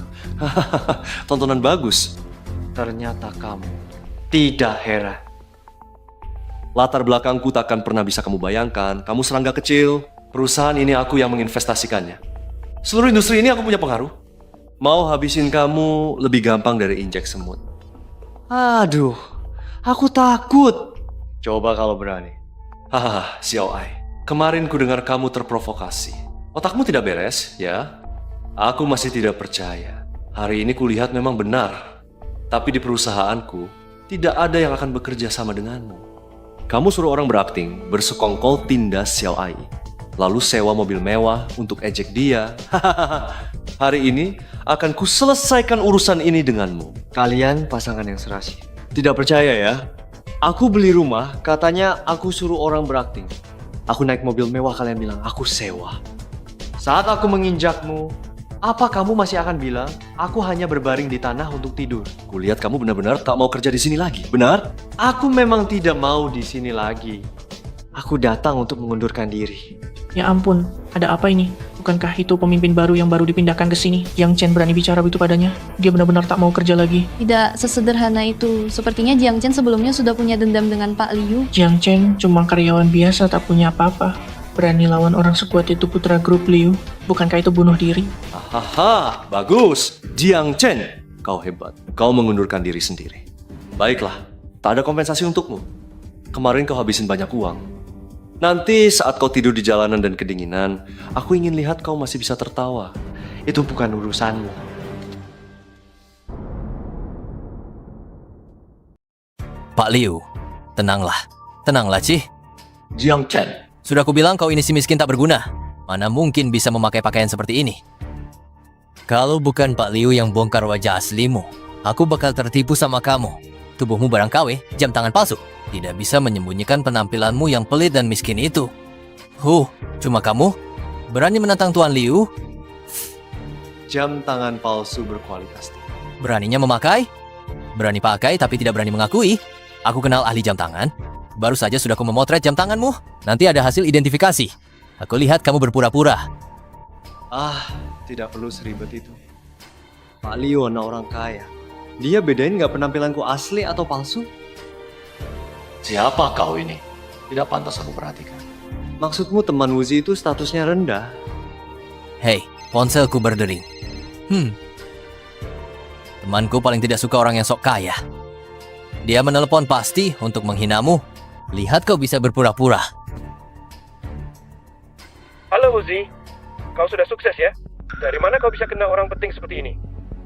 Tontonan bagus. Ternyata kamu tidak heran. Latar belakangku takkan pernah bisa kamu bayangkan. Kamu serangga kecil. Perusahaan ini aku yang menginvestasikannya. Seluruh industri ini aku punya pengaruh. Mau habisin kamu lebih gampang dari injek semut. Aduh, aku takut. Coba kalau berani. Hahaha, Xiao Ai. Kemarin ku dengar kamu terprovokasi. Otakmu tidak beres, ya? Aku masih tidak percaya. Hari ini kulihat memang benar. Tapi di perusahaanku, tidak ada yang akan bekerja sama denganmu. Kamu suruh orang berakting, bersekongkol tindas Xiao Ai. Lalu sewa mobil mewah untuk ejek dia. Hari ini akan ku selesaikan urusan ini denganmu. Kalian pasangan yang serasi. Tidak percaya ya? Aku beli rumah, katanya aku suruh orang berakting. Aku naik mobil mewah, kalian bilang aku sewa. Saat aku menginjakmu, apa kamu masih akan bilang aku hanya berbaring di tanah untuk tidur? Kulihat kamu benar-benar tak mau kerja di sini lagi, benar? Aku memang tidak mau di sini lagi. Aku datang untuk mengundurkan diri. Ya ampun, ada apa ini? Bukankah itu pemimpin baru yang baru dipindahkan ke sini? Yang Chen berani bicara begitu padanya? Dia benar-benar tak mau kerja lagi. Tidak sesederhana itu. Sepertinya Jiang Chen sebelumnya sudah punya dendam dengan Pak Liu. Jiang Chen cuma karyawan biasa, tak punya apa-apa. Berani lawan orang sekuat itu putra grup Liu. Bukankah itu bunuh diri? Hahaha, bagus. Jiang Chen, kau hebat. Kau mengundurkan diri sendiri. Baiklah, tak ada kompensasi untukmu. Kemarin kau habisin banyak uang. Nanti saat kau tidur di jalanan dan kedinginan, aku ingin lihat kau masih bisa tertawa. Itu bukan urusanmu. Pak Liu, tenanglah. Tenanglah, Ci. Jiang Chen. Sudah aku bilang kau ini si miskin tak berguna. Mana mungkin bisa memakai pakaian seperti ini? Kalau bukan Pak Liu yang bongkar wajah aslimu, aku bakal tertipu sama kamu. Tubuhmu barang KW, jam tangan palsu. Tidak bisa menyembunyikan penampilanmu yang pelit dan miskin itu. Cuma kamu? Berani menantang Tuan Liu? Jam tangan palsu berkualitas. Beraninya memakai? Berani pakai tapi tidak berani mengakui. Aku kenal ahli jam tangan. Baru saja sudah aku memotret jam tanganmu. Nanti ada hasil identifikasi. Aku lihat kamu berpura-pura. Tidak perlu seribet itu. Pak Liu anak orang kaya. Dia bedain nggak penampilanku asli atau palsu? Siapa kau ini? Tidak pantas aku perhatikan. Maksudmu teman Wuzi itu statusnya rendah? Hei, ponselku berdering. Temanku paling tidak suka orang yang sok kaya. Dia menelepon pasti untuk menghinamu. Lihat kau bisa berpura-pura. Halo Wuzi, kau sudah sukses ya? Dari mana kau bisa kenal orang penting seperti ini?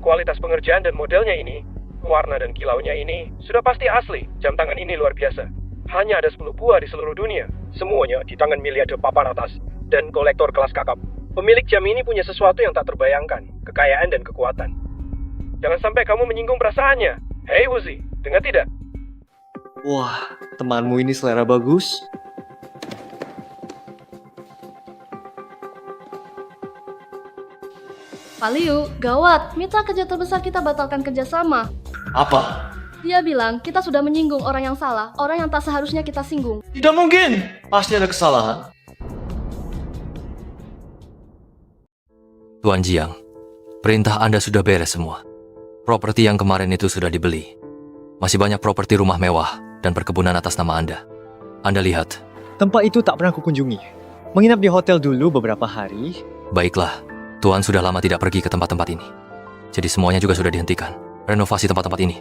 Kualitas pengerjaan dan modelnya ini, warna dan kilaunya ini, sudah pasti asli. Jam tangan ini luar biasa. Hanya ada 10 buah di seluruh dunia. Semuanya di tangan miliarder papan atas dan kolektor kelas kakap. Pemilik jam ini punya sesuatu yang tak terbayangkan, kekayaan dan kekuatan. Jangan sampai kamu menyinggung perasaannya. Hei Wuzi, dengar tidak? Wah, temanmu ini selera bagus. Pak Liu, gawat. Mitra kerja terbesar kita batalkan kerjasama. Apa? Dia bilang kita sudah menyinggung orang yang salah, orang yang tak seharusnya kita singgung. Tidak mungkin. Pasti ada kesalahan. Tuan Jiang, perintah Anda sudah beres semua. Properti yang kemarin itu sudah dibeli. Masih banyak properti rumah mewah dan perkebunan atas nama Anda. Anda lihat. Tempat itu tak pernah kukunjungi. Menginap di hotel dulu beberapa hari. Baiklah, Tuan sudah lama tidak pergi ke tempat-tempat ini. Jadi semuanya juga sudah dihentikan. Renovasi tempat-tempat ini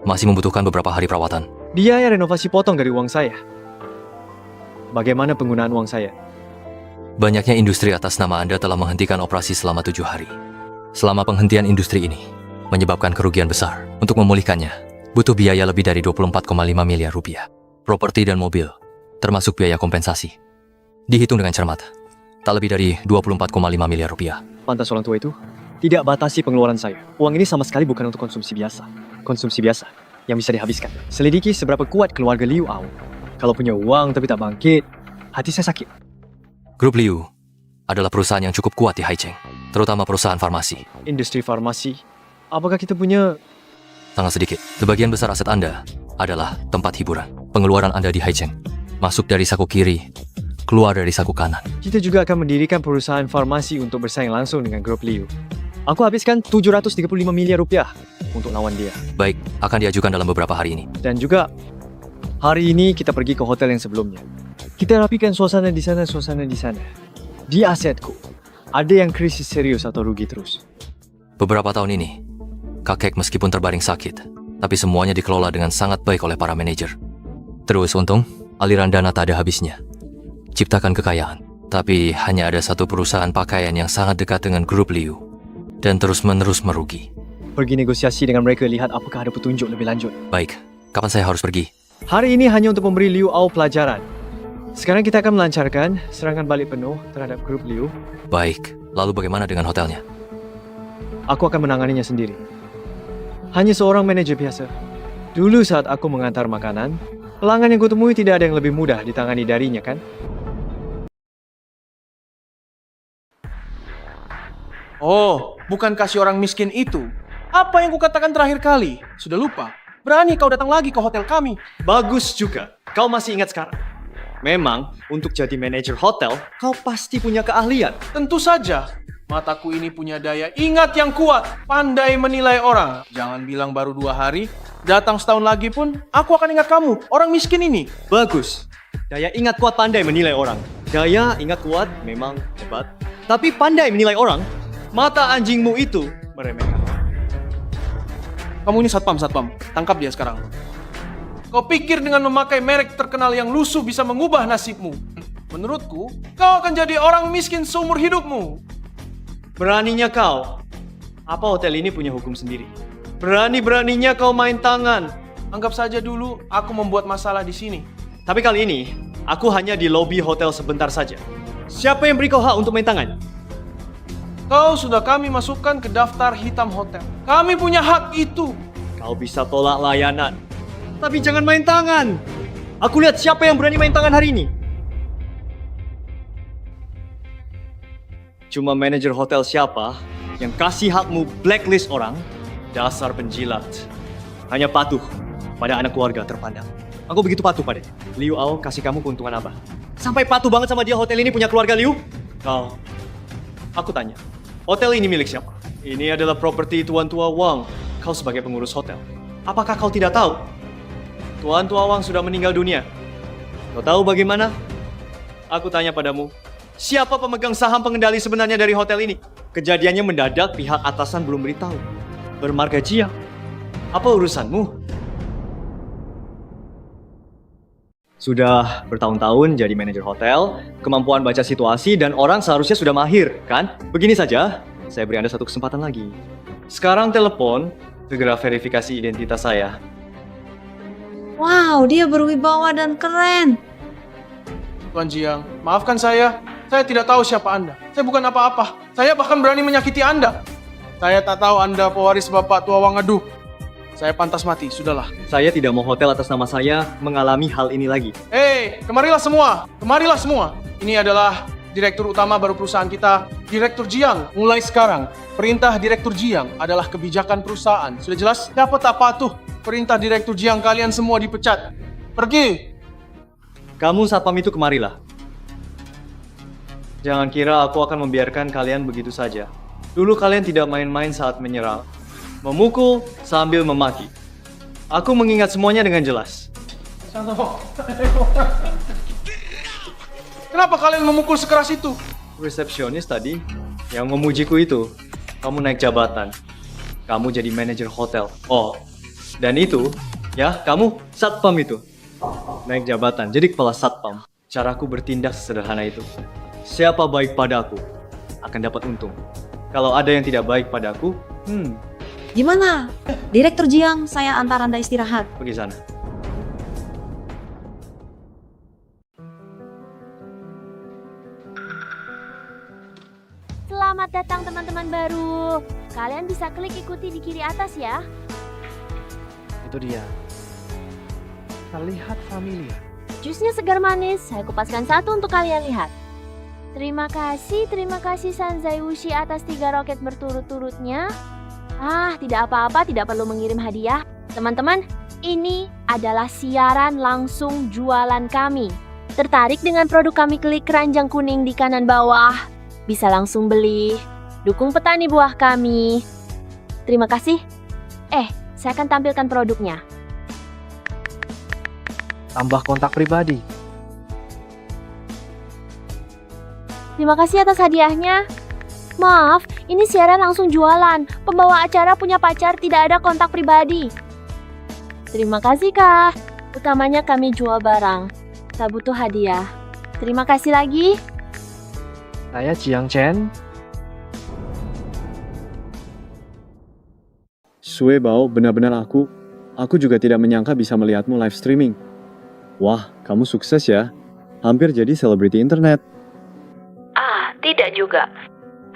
masih membutuhkan beberapa hari perawatan. Dia yang renovasi potong dari uang saya. Bagaimana penggunaan uang saya? Banyaknya industri atas nama Anda telah menghentikan operasi selama 7 hari. Selama penghentian industri ini menyebabkan kerugian besar. Untuk memulihkannya, butuh biaya lebih dari 24,5 miliar rupiah. Properti dan mobil, termasuk biaya kompensasi. Dihitung dengan cermat, tak lebih dari 24,5 miliar rupiah. Pantas orang tua itu tidak batasi pengeluaran saya. Uang ini sama sekali bukan untuk konsumsi biasa. Konsumsi biasa yang bisa dihabiskan. Selidiki seberapa kuat keluarga Liu Ao. Kalau punya uang tapi tak bangkit, hati saya sakit. Grup Liu adalah perusahaan yang cukup kuat di Haicheng, terutama perusahaan farmasi. Industri farmasi. Apakah kita punya... Sangat sedikit. Sebagian besar aset Anda adalah tempat hiburan. Pengeluaran Anda di Haicheng masuk dari saku kiri, keluar dari saku kanan. Kita juga akan mendirikan perusahaan farmasi untuk bersaing langsung dengan grup Liu. Aku habiskan 735 miliar rupiah untuk lawan dia. Baik, akan diajukan dalam beberapa hari ini. Dan juga, hari ini kita pergi ke hotel yang sebelumnya. Kita rapikan suasana di sana. Di asetku, ada yang krisis serius atau rugi terus. Beberapa tahun ini, kakek meskipun terbaring sakit, tapi semuanya dikelola dengan sangat baik oleh para manajer. Terus untung, aliran dana tak ada habisnya. Ciptakan kekayaan, tapi hanya ada satu perusahaan pakaian yang sangat dekat dengan grup Liu, dan terus-menerus merugi. Pergi negosiasi dengan mereka, lihat apakah ada petunjuk lebih lanjut. Baik, kapan saya harus pergi? Hari ini hanya untuk memberi Liu Ao pelajaran. Sekarang kita akan melancarkan serangan balik penuh terhadap grup Liu. Baik, lalu bagaimana dengan hotelnya? Aku akan menanganinya sendiri. Hanya seorang manajer biasa. Dulu saat aku mengantar makanan, pelanggan yang kutemui tidak ada yang lebih mudah ditangani darinya, kan? Oh, bukan kasih orang miskin itu. Apa yang kukatakan terakhir kali? Sudah lupa? Berani kau datang lagi ke hotel kami. Bagus juga. Kau masih ingat sekarang. Memang, untuk jadi manajer hotel, kau pasti punya keahlian. Tentu saja. Mataku ini punya daya ingat yang kuat. Pandai menilai orang. Jangan bilang baru 2 hari. Datang setahun lagi pun, aku akan ingat kamu. Orang miskin ini. Bagus. Daya ingat kuat pandai menilai orang. Daya ingat kuat memang hebat. Tapi pandai menilai orang, mata anjingmu itu meremehkan. Kamu ini satpam. Tangkap dia sekarang. Kau pikir dengan memakai merek terkenal yang lusuh bisa mengubah nasibmu? Menurutku, kau akan jadi orang miskin seumur hidupmu. Beraninya kau. Apa hotel ini punya hukum sendiri? Berani-beraninya kau main tangan. Anggap saja dulu aku membuat masalah di sini. Tapi kali ini, aku hanya di lobi hotel sebentar saja. Siapa yang beri kau hak untuk main tangan? Kau sudah kami masukkan ke daftar hitam hotel. Kami punya hak itu. Kau bisa tolak layanan. Tapi jangan main tangan. Aku lihat siapa yang berani main tangan hari ini. Cuma manajer hotel siapa yang kasih hakmu blacklist orang? Dasar penjilat. Hanya patuh pada anak keluarga terpandang. Aku begitu patuh padanya. Liu Ao kasih kamu keuntungan apa? Sampai patuh banget sama dia, hotel ini punya keluarga Liu? Kau, aku tanya, hotel ini milik siapa? Ini adalah properti Tuan Tua Wang. Kau sebagai pengurus hotel. Apakah kau tidak tahu? Tuan Tua Wang sudah meninggal dunia. Kau tahu bagaimana? Aku tanya padamu, siapa pemegang saham pengendali sebenarnya dari hotel ini? Kejadiannya mendadak, pihak atasan belum beritahu. Bermarga Jia. Apa urusanmu? Sudah bertahun-tahun jadi manajer hotel, kemampuan baca situasi dan orang seharusnya sudah mahir, kan? Begini saja, saya beri Anda satu kesempatan lagi. Sekarang telepon, segera verifikasi identitas saya. Wow, dia berwibawa dan keren. Tuan Jiang, maafkan saya. Saya tidak tahu siapa Anda. Saya bukan apa-apa. Saya bahkan berani menyakiti Anda. Saya tak tahu Anda pewaris Bapak Tua Wang Adu. Saya pantas mati, sudahlah. Saya tidak mau hotel atas nama saya mengalami hal ini lagi. Hei, kemarilah semua. Kemarilah semua. Ini adalah Direktur Utama baru perusahaan kita, Direktur Jiang. Mulai sekarang, perintah Direktur Jiang adalah kebijakan perusahaan. Sudah jelas? Siapa tak patuh? Perintah Direktur Jiang, kalian semua dipecat. Pergi! Kamu satpam itu kemarilah. Jangan kira aku akan membiarkan kalian begitu saja. Dulu kalian tidak main-main saat menyerang. Memukul sambil memaki. Aku mengingat semuanya dengan jelas. Kenapa kalian memukul sekeras itu? Resepsionis tadi yang memujiku itu. Kamu naik jabatan. Kamu jadi manajer hotel. Oh, dan itu, ya kamu satpam itu. Naik jabatan, jadi kepala satpam. Caraku bertindak sesederhana itu. Siapa baik padaku akan dapat untung. Kalau ada yang tidak baik padaku, Gimana? Direktur Jiang, saya antar Anda istirahat. pergi sana. Selamat Selamat datang teman-teman baru. Kalian bisa klik ikuti di kiri atas ya. Itu dia. Terlihat familiar. Jusnya segar manis, saya kupaskan satu untuk kalian lihat. Terima kasih Sanzai Wushi atas 3 roket berturut-turutnya. Tidak apa-apa, tidak perlu mengirim hadiah. Teman-teman, ini adalah siaran langsung jualan kami. Tertarik dengan produk kami? Klik keranjang kuning di kanan bawah. Bisa langsung beli. Dukung petani buah kami. Terima kasih. Saya akan tampilkan produknya. Tambah kontak pribadi. Terima kasih atas hadiahnya. Maaf, ini siaran langsung jualan. Pembawa acara punya pacar, tidak ada kontak pribadi. Terima kasih, Kak. Utamanya kami jual barang. Saya butuh hadiah. Terima kasih lagi. Saya Jiang Chen. Sue Bao, benar-benar aku juga tidak menyangka bisa melihatmu live streaming. Wah, kamu sukses ya. Hampir jadi selebriti internet. Tidak juga.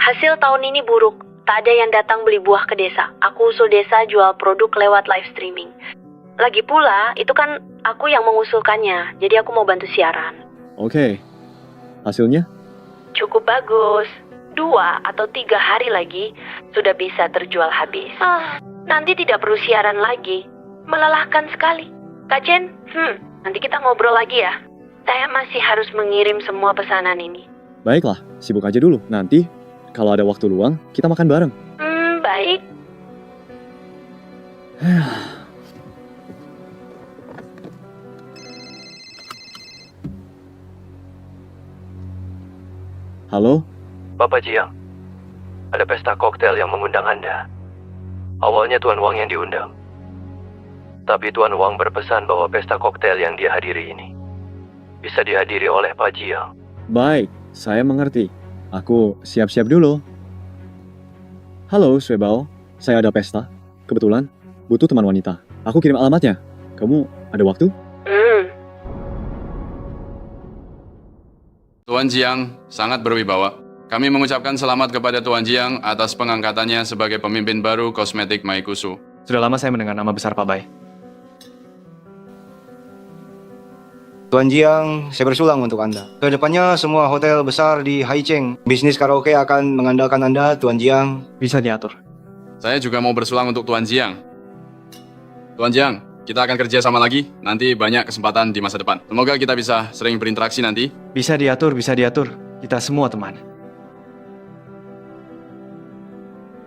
Hasil tahun ini buruk. Tak ada yang datang beli buah ke desa. Aku usul desa jual produk lewat live streaming. Lagi pula, itu kan aku yang mengusulkannya. Jadi aku mau bantu siaran. Oke. Hasilnya? Cukup bagus. 2 atau 3 hari lagi sudah bisa terjual habis. Nanti tidak perlu siaran lagi. Melelahkan sekali. Kak Chen, nanti kita ngobrol lagi ya. Saya masih harus mengirim semua pesanan ini. Baiklah, sibuk aja dulu. Nanti, kalau ada waktu luang, kita makan bareng. Baik. Halo? Bapak Jiang, ada pesta koktail yang mengundang Anda. Awalnya Tuan Wang yang diundang. Tapi Tuan Wang berpesan bahwa pesta koktail yang dia hadiri ini bisa dihadiri oleh Pak Jiang. Baik, saya mengerti. Aku siap-siap dulu. Halo, Sue Bao. Saya ada pesta. Kebetulan, butuh teman wanita. Aku kirim alamatnya. Kamu ada waktu? Tuan Jiang sangat berwibawa. Kami mengucapkan selamat kepada Tuan Jiang atas pengangkatannya sebagai pemimpin baru kosmetik Maikusu. Sudah lama saya mendengar nama besar Pak Bai. Tuan Jiang, saya bersulang untuk Anda. Kedepannya semua hotel besar di Haicheng, bisnis karaoke akan mengandalkan Anda, Tuan Jiang. Bisa diatur. Saya juga mau bersulang untuk Tuan Jiang. Tuan Jiang, kita akan kerja sama lagi. Nanti banyak kesempatan di masa depan. Semoga kita bisa sering berinteraksi nanti. Bisa diatur, bisa diatur. Kita semua teman.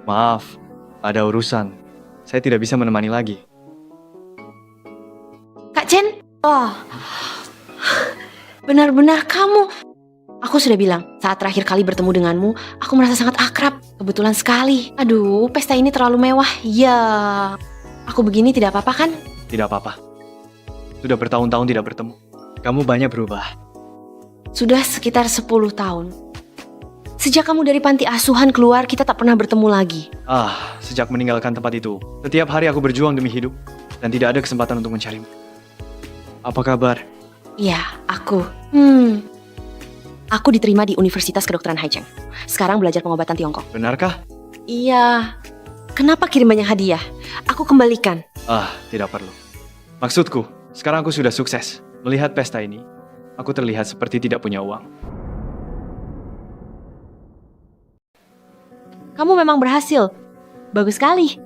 Maaf, ada urusan. Saya tidak bisa menemani lagi. Kak Chen, benar-benar kamu. Aku sudah bilang, saat terakhir kali bertemu denganmu, aku merasa sangat akrab. Kebetulan sekali. Aduh, pesta ini terlalu mewah. Ya, aku begini tidak apa-apa kan? Tidak apa-apa. Sudah bertahun-tahun tidak bertemu. Kamu banyak berubah. Sudah sekitar 10 tahun. Sejak kamu dari panti asuhan keluar, kita tak pernah bertemu lagi. Sejak meninggalkan tempat itu, setiap hari aku berjuang demi hidup, dan tidak ada kesempatan untuk mencarimu. Apa kabar? Ya, aku. Aku diterima di Universitas Kedokteran Haicheng. Sekarang belajar pengobatan Tiongkok. Benarkah? Iya. Kenapa kirim banyak hadiah? Aku kembalikan. Tidak perlu. Maksudku, sekarang aku sudah sukses. Melihat pesta ini, aku terlihat seperti tidak punya uang. Kamu memang berhasil. Bagus sekali.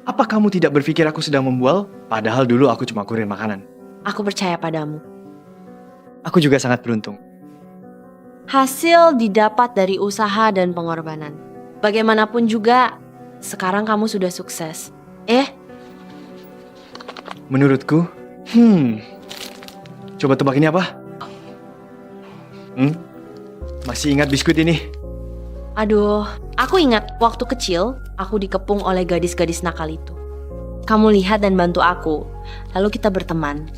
Apa kamu tidak berpikir aku sedang membual? Padahal dulu aku cuma kurir makanan. Aku percaya padamu. Aku juga sangat beruntung. Hasil didapat dari usaha dan pengorbanan. Bagaimanapun juga, sekarang kamu sudah sukses. Menurutku, coba tebak ini apa? Masih ingat biskuit ini? Aduh, aku ingat waktu kecil, aku dikepung oleh gadis-gadis nakal itu. Kamu lihat dan bantu aku, lalu kita berteman.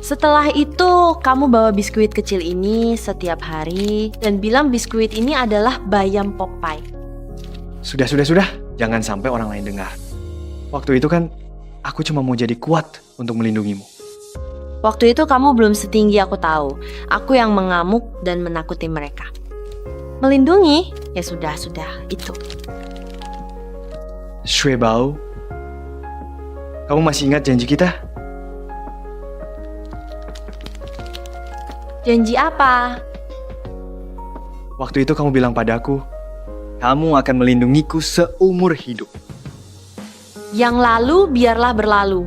Setelah itu, kamu bawa biskuit kecil ini setiap hari dan bilang biskuit ini adalah bayam pok pie. Sudah. Jangan sampai orang lain dengar. Waktu itu kan, aku cuma mau jadi kuat untuk melindungimu. Waktu itu kamu belum setinggi aku tahu. Aku yang mengamuk dan menakuti mereka. Melindungi? Ya sudah, itu. Shui Bao, kamu masih ingat janji kita? Janji apa? Waktu itu kamu bilang padaku, kamu akan melindungiku seumur hidup. Yang lalu biarlah berlalu.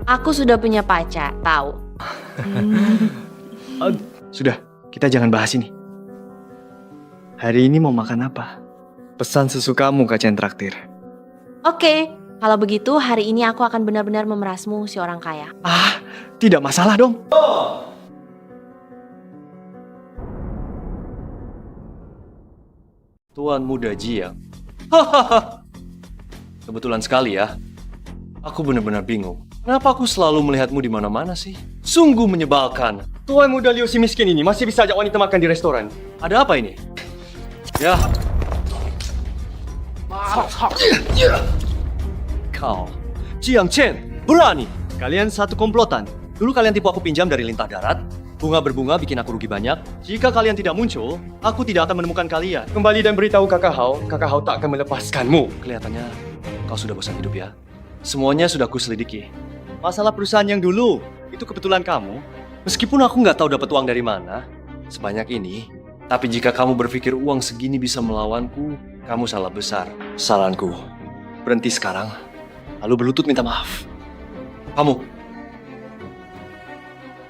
Aku sudah punya pacar, tahu. Sudah, kita jangan bahas ini. Hari ini mau makan apa? Pesan sesukamu, Kak Chen traktir. Oke, kalau begitu hari ini aku akan benar-benar memerasmu si orang kaya. Tidak masalah dong. Tuan Muda Jiang. Hahaha. Kebetulan sekali ya. Aku benar-benar bingung. Kenapa aku selalu melihatmu di mana-mana sih? Sungguh menyebalkan. Tuan Muda Liu si miskin ini masih bisa ajak wanita makan di restoran. Ada apa ini? Ya. Kau, Jiang Chen, berani. Kalian satu komplotan. Dulu kalian tipu aku pinjam dari Lintah Darat. Bunga berbunga bikin aku rugi banyak. Jika kalian tidak muncul, aku tidak akan menemukan kalian. Kembali dan beritahu Kakak Hao tak akan melepaskanmu. Kelihatannya kau sudah bosan hidup ya. Semuanya sudah kuselidiki. Masalah perusahaan yang dulu, itu kebetulan kamu. Meskipun aku nggak tahu dapat uang dari mana, sebanyak ini. Tapi jika kamu berpikir uang segini bisa melawanku, kamu salah besar. Saranku, berhenti sekarang, lalu berlutut minta maaf. Kamu,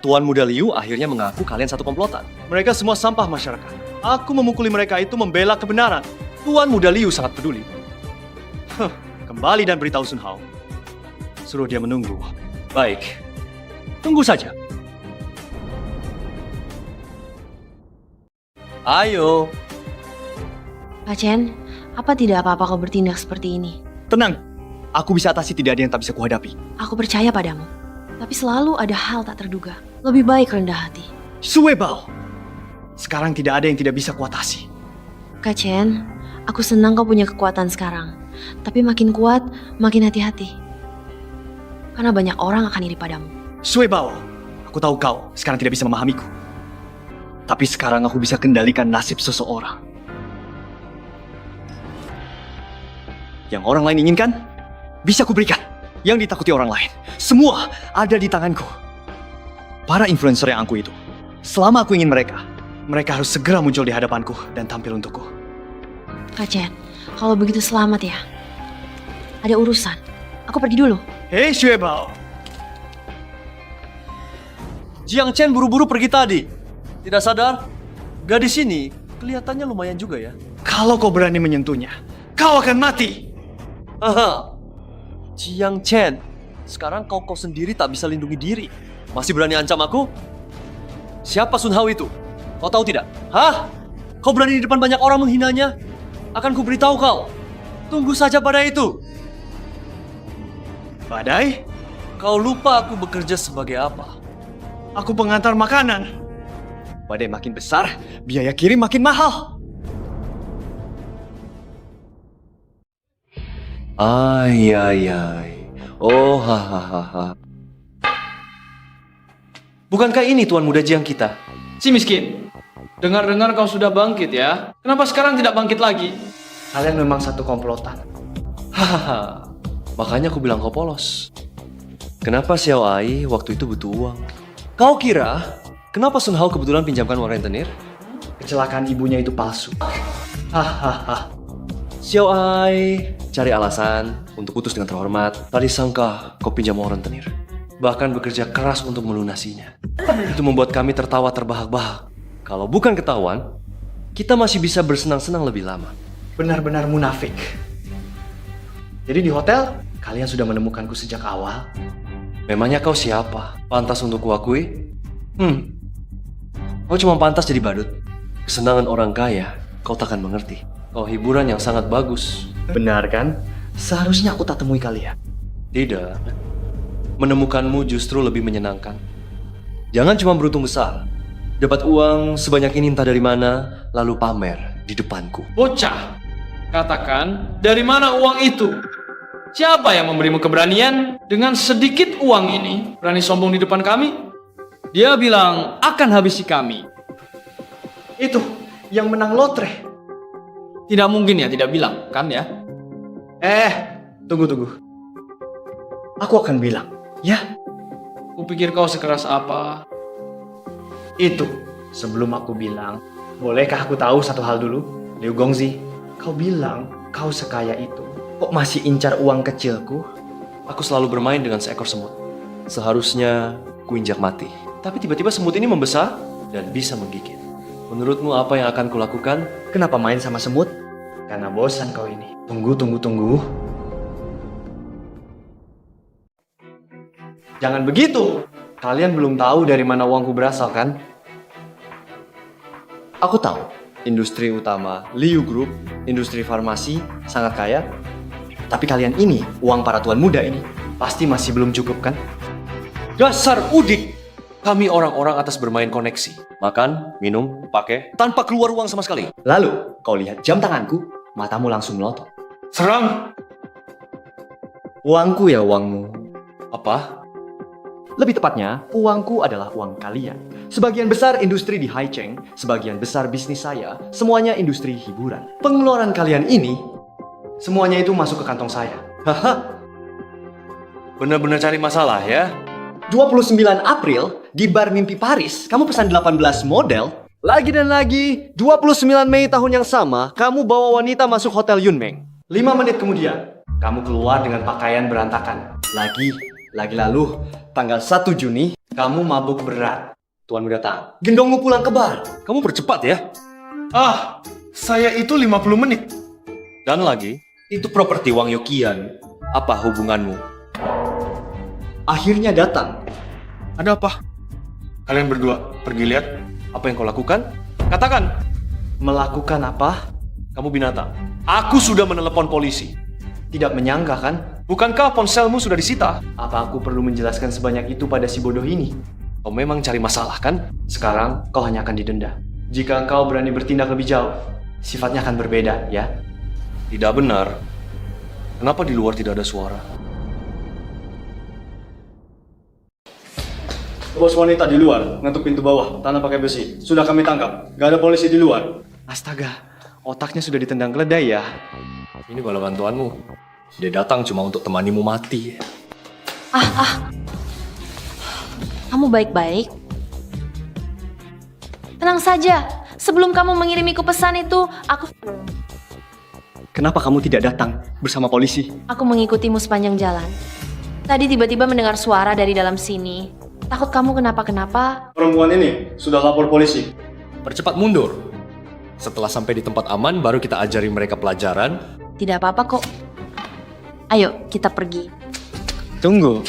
Tuan Muda Liu akhirnya mengaku kalian satu komplotan. Mereka semua sampah masyarakat. Aku memukuli mereka itu membela kebenaran. Tuan Muda Liu sangat peduli. Kembali dan beritahu Sun Hao. Suruh dia menunggu. Baik, tunggu saja. Ayo. Kak Chen, apa tidak apa-apa kau bertindak seperti ini? Tenang, aku bisa atasi, tidak ada yang tak bisa kuhadapi. Aku percaya padamu. Tapi selalu ada hal tak terduga. Lebih baik rendah hati. Shui Bao, sekarang tidak ada yang tidak bisa kuatasi. Kak Chen, aku senang kau punya kekuatan sekarang. Tapi makin kuat, makin hati-hati. Karena banyak orang akan iri padamu. Shui Bao, aku tahu kau sekarang tidak bisa memahamiku. Tapi sekarang aku bisa kendalikan nasib seseorang. Yang orang lain inginkan, bisa kuberikan. Yang ditakuti orang lain, semua ada di tanganku. Para influencer yang aku itu, selama aku ingin mereka harus segera muncul di hadapanku dan tampil untukku. Kak Chen, kalau begitu selamat ya. Ada urusan. Aku pergi dulu. Hei Shui Bao. Jiang Chen buru-buru pergi tadi. Tidak sadar, gadis ini kelihatannya lumayan juga ya. Kalau kau berani menyentuhnya, kau akan mati. Haha. Jiang Chen, sekarang kau sendiri tak bisa lindungi diri. Masih berani ancam aku? Siapa Sun Hao itu? Kau tahu tidak? Hah? Kau berani di depan banyak orang menghinanya? Akan kuberitahu kau. Tunggu saja badai itu. Badai? Kau lupa aku bekerja sebagai apa? Aku pengantar makanan. Badai makin besar, biaya kirim makin mahal. Ay. Oh, hahaha. Bukankah ini Tuan Muda Jiang kita? Si miskin, dengar-dengar kau sudah bangkit ya. Kenapa sekarang tidak bangkit lagi? Kalian memang satu komplotan. Hahaha. Makanya aku bilang kau polos. Kenapa Xiao Ai waktu itu butuh uang? Kau kira kenapa Sun Hao kebetulan pinjamkan uang rentenir? Kecelakaan ibunya itu palsu. Hahaha. Xiao Ai cari alasan untuk putus dengan terhormat. Tadi sangka kau pinjam uang rentenir. Bahkan bekerja keras untuk melunasinya. Itu membuat kami tertawa terbahak-bahak. Kalau bukan ketahuan, kita masih bisa bersenang-senang lebih lama. Benar-benar munafik. Jadi di hotel, kalian sudah menemukanku sejak awal. Memangnya kau siapa? Pantas untuk kuakui? Kau cuma pantas jadi badut. Kesenangan orang kaya, kau takkan mengerti. Kau hiburan yang sangat bagus. Benar kan? Seharusnya aku tak temui kalian. Tidak. Menemukanmu justru lebih menyenangkan. Jangan cuma beruntung besar. Dapat uang sebanyak ini entah dari mana, lalu pamer di depanku. Bocah, katakan dari mana uang itu? Siapa yang memberimu keberanian dengan sedikit uang ini berani sombong di depan kami? Dia bilang akan habisi kami. Itu yang menang lotre. Tidak mungkin ya tidak bilang, kan ya? Tunggu. Aku akan bilang, ya. Kupikir kau sekeras apa? Itu, sebelum aku bilang, bolehkah aku tahu satu hal dulu? Liu Gongzi, kau bilang kau sekaya itu. Kok masih incar uang kecilku? Aku selalu bermain dengan seekor semut. Seharusnya kuinjak mati. Tapi tiba-tiba semut ini membesar dan bisa menggigit. Menurutmu apa yang akan kulakukan? Kenapa main sama semut? Karena bosan kau ini. Tunggu. Jangan begitu. Kalian belum tahu dari mana uangku berasal, kan? Aku tahu. Industri utama Liu Group, industri farmasi, sangat kaya. Tapi kalian ini, uang para tuan muda ini, pasti masih belum cukup, kan? Dasar udik! Kami orang-orang atas bermain koneksi. Makan, minum, pakai, tanpa keluar uang sama sekali. Lalu, kau lihat jam tanganku, matamu langsung melotot. Serang! Uangku ya uangmu. Apa? Lebih tepatnya, uangku adalah uang kalian. Sebagian besar industri di Haicheng, sebagian besar bisnis saya, semuanya industri hiburan. Pengeluaran kalian ini, semuanya itu masuk ke kantong saya. Haha. Benar-benar cari masalah ya? 29 April, di bar Mimpi Paris, kamu pesan 18 model. Lagi dan lagi, 29 Mei tahun yang sama, kamu bawa wanita masuk Hotel Yunmeng. 5 menit kemudian, kamu keluar dengan pakaian berantakan. Lagi lalu, tanggal 1 Juni, kamu mabuk berat. Tuanmu datang, gendongmu pulang ke bar. Kamu bercepat ya? Saya itu 50 menit. Dan lagi, itu properti Wang Yokian. Apa hubunganmu? Akhirnya datang. Ada apa? Kalian berdua pergi lihat. Apa yang kau lakukan? Katakan. Melakukan apa? Kamu binatang. Aku sudah menelepon polisi. Tidak menyangka kan? Bukankah ponselmu sudah disita? Apa aku perlu menjelaskan sebanyak itu pada si bodoh ini? Kau memang cari masalah kan? Sekarang kau hanya akan didenda. Jika engkau berani bertindak lebih jauh, sifatnya akan berbeda, ya? Tidak benar. Kenapa di luar tidak ada suara? Bos wanita di luar, ngetuk pintu bawah, tanah pakai besi. Sudah kami tangkap, gak ada polisi di luar. Astaga, otaknya sudah ditendang keledai ya. Ini bala bantuanmu. Dia datang cuma untuk temanimu mati. Kamu baik-baik? Tenang saja, sebelum kamu mengirimiku pesan itu, Kenapa kamu tidak datang bersama polisi? Aku mengikutimu sepanjang jalan. Tadi tiba-tiba mendengar suara dari dalam sini. Takut kamu kenapa-kenapa. Perempuan ini sudah lapor polisi. Percepat mundur. Setelah sampai di tempat aman, baru kita ajari mereka pelajaran. Tidak apa-apa kok. Ayo, kita pergi. Tunggu.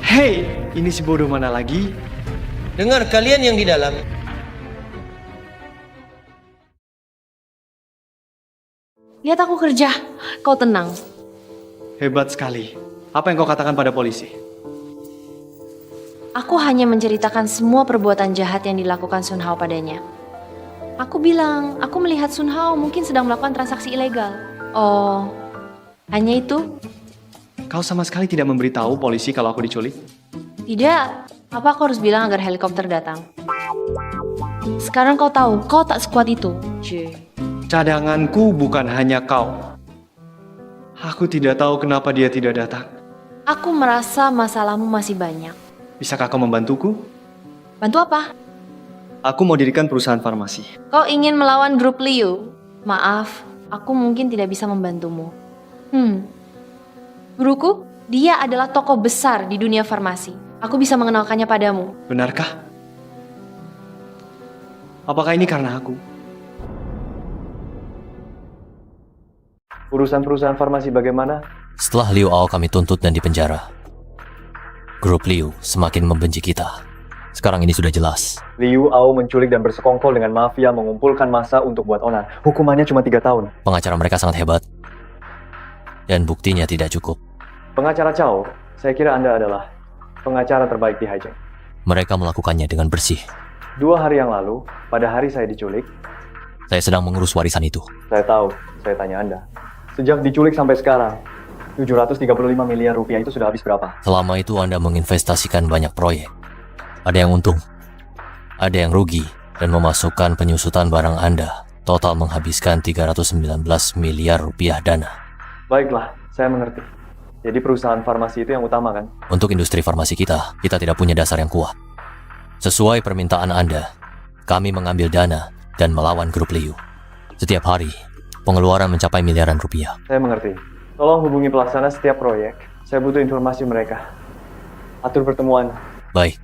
Hei, ini si bodoh mana lagi? Dengar kalian yang di dalam. Lihat aku kerja. Kau tenang. Hebat sekali. Apa yang kau katakan pada polisi? Aku hanya menceritakan semua perbuatan jahat yang dilakukan Sun Hao padanya. Aku bilang, aku melihat Sun Hao mungkin sedang melakukan transaksi ilegal. Oh, hanya itu? Kau sama sekali tidak memberitahu polisi kalau aku diculik? Tidak. Apa aku harus bilang agar helikopter datang? Sekarang kau tahu, kau tak sekuat itu. Cadanganku bukan hanya kau. Aku tidak tahu kenapa dia tidak datang. Aku merasa masalahmu masih banyak. Bisakah kau membantuku? Bantu apa? Aku mau dirikan perusahaan farmasi. Kau ingin melawan grup Liu? Maaf, aku mungkin tidak bisa membantumu. Guruku, dia adalah tokoh besar di dunia farmasi. Aku bisa mengenalkannya padamu. Benarkah? Apakah ini karena aku? Urusan perusahaan farmasi bagaimana? Setelah Liu Ao kami tuntut dan dipenjara. Grup Liu semakin membenci kita. Sekarang ini sudah jelas. Liu Ao menculik dan bersekongkol dengan mafia mengumpulkan massa untuk buat onan. Hukumannya cuma 3 tahun. Pengacara mereka sangat hebat. Dan buktinya tidak cukup. Pengacara Chao, saya kira Anda adalah pengacara terbaik di Haicheng. Mereka melakukannya dengan bersih. 2 hari yang lalu, pada hari saya diculik. Saya sedang mengurus warisan itu. Saya tahu, saya tanya Anda. Sejak diculik sampai sekarang, 735 miliar rupiah itu sudah habis berapa? Selama itu Anda menginvestasikan banyak proyek. Ada yang untung, ada yang rugi, dan memasukkan penyusutan barang Anda Total menghabiskan 319 miliar rupiah dana. Baiklah, saya mengerti. Jadi perusahaan farmasi itu yang utama kan? Untuk industri farmasi kita tidak punya dasar yang kuat. Sesuai permintaan Anda, kami mengambil dana dan melawan grup Liu. Setiap hari, pengeluaran mencapai miliaran rupiah. Saya mengerti. Tolong hubungi pelaksana setiap proyek. Saya butuh informasi mereka. Atur pertemuan. Baik.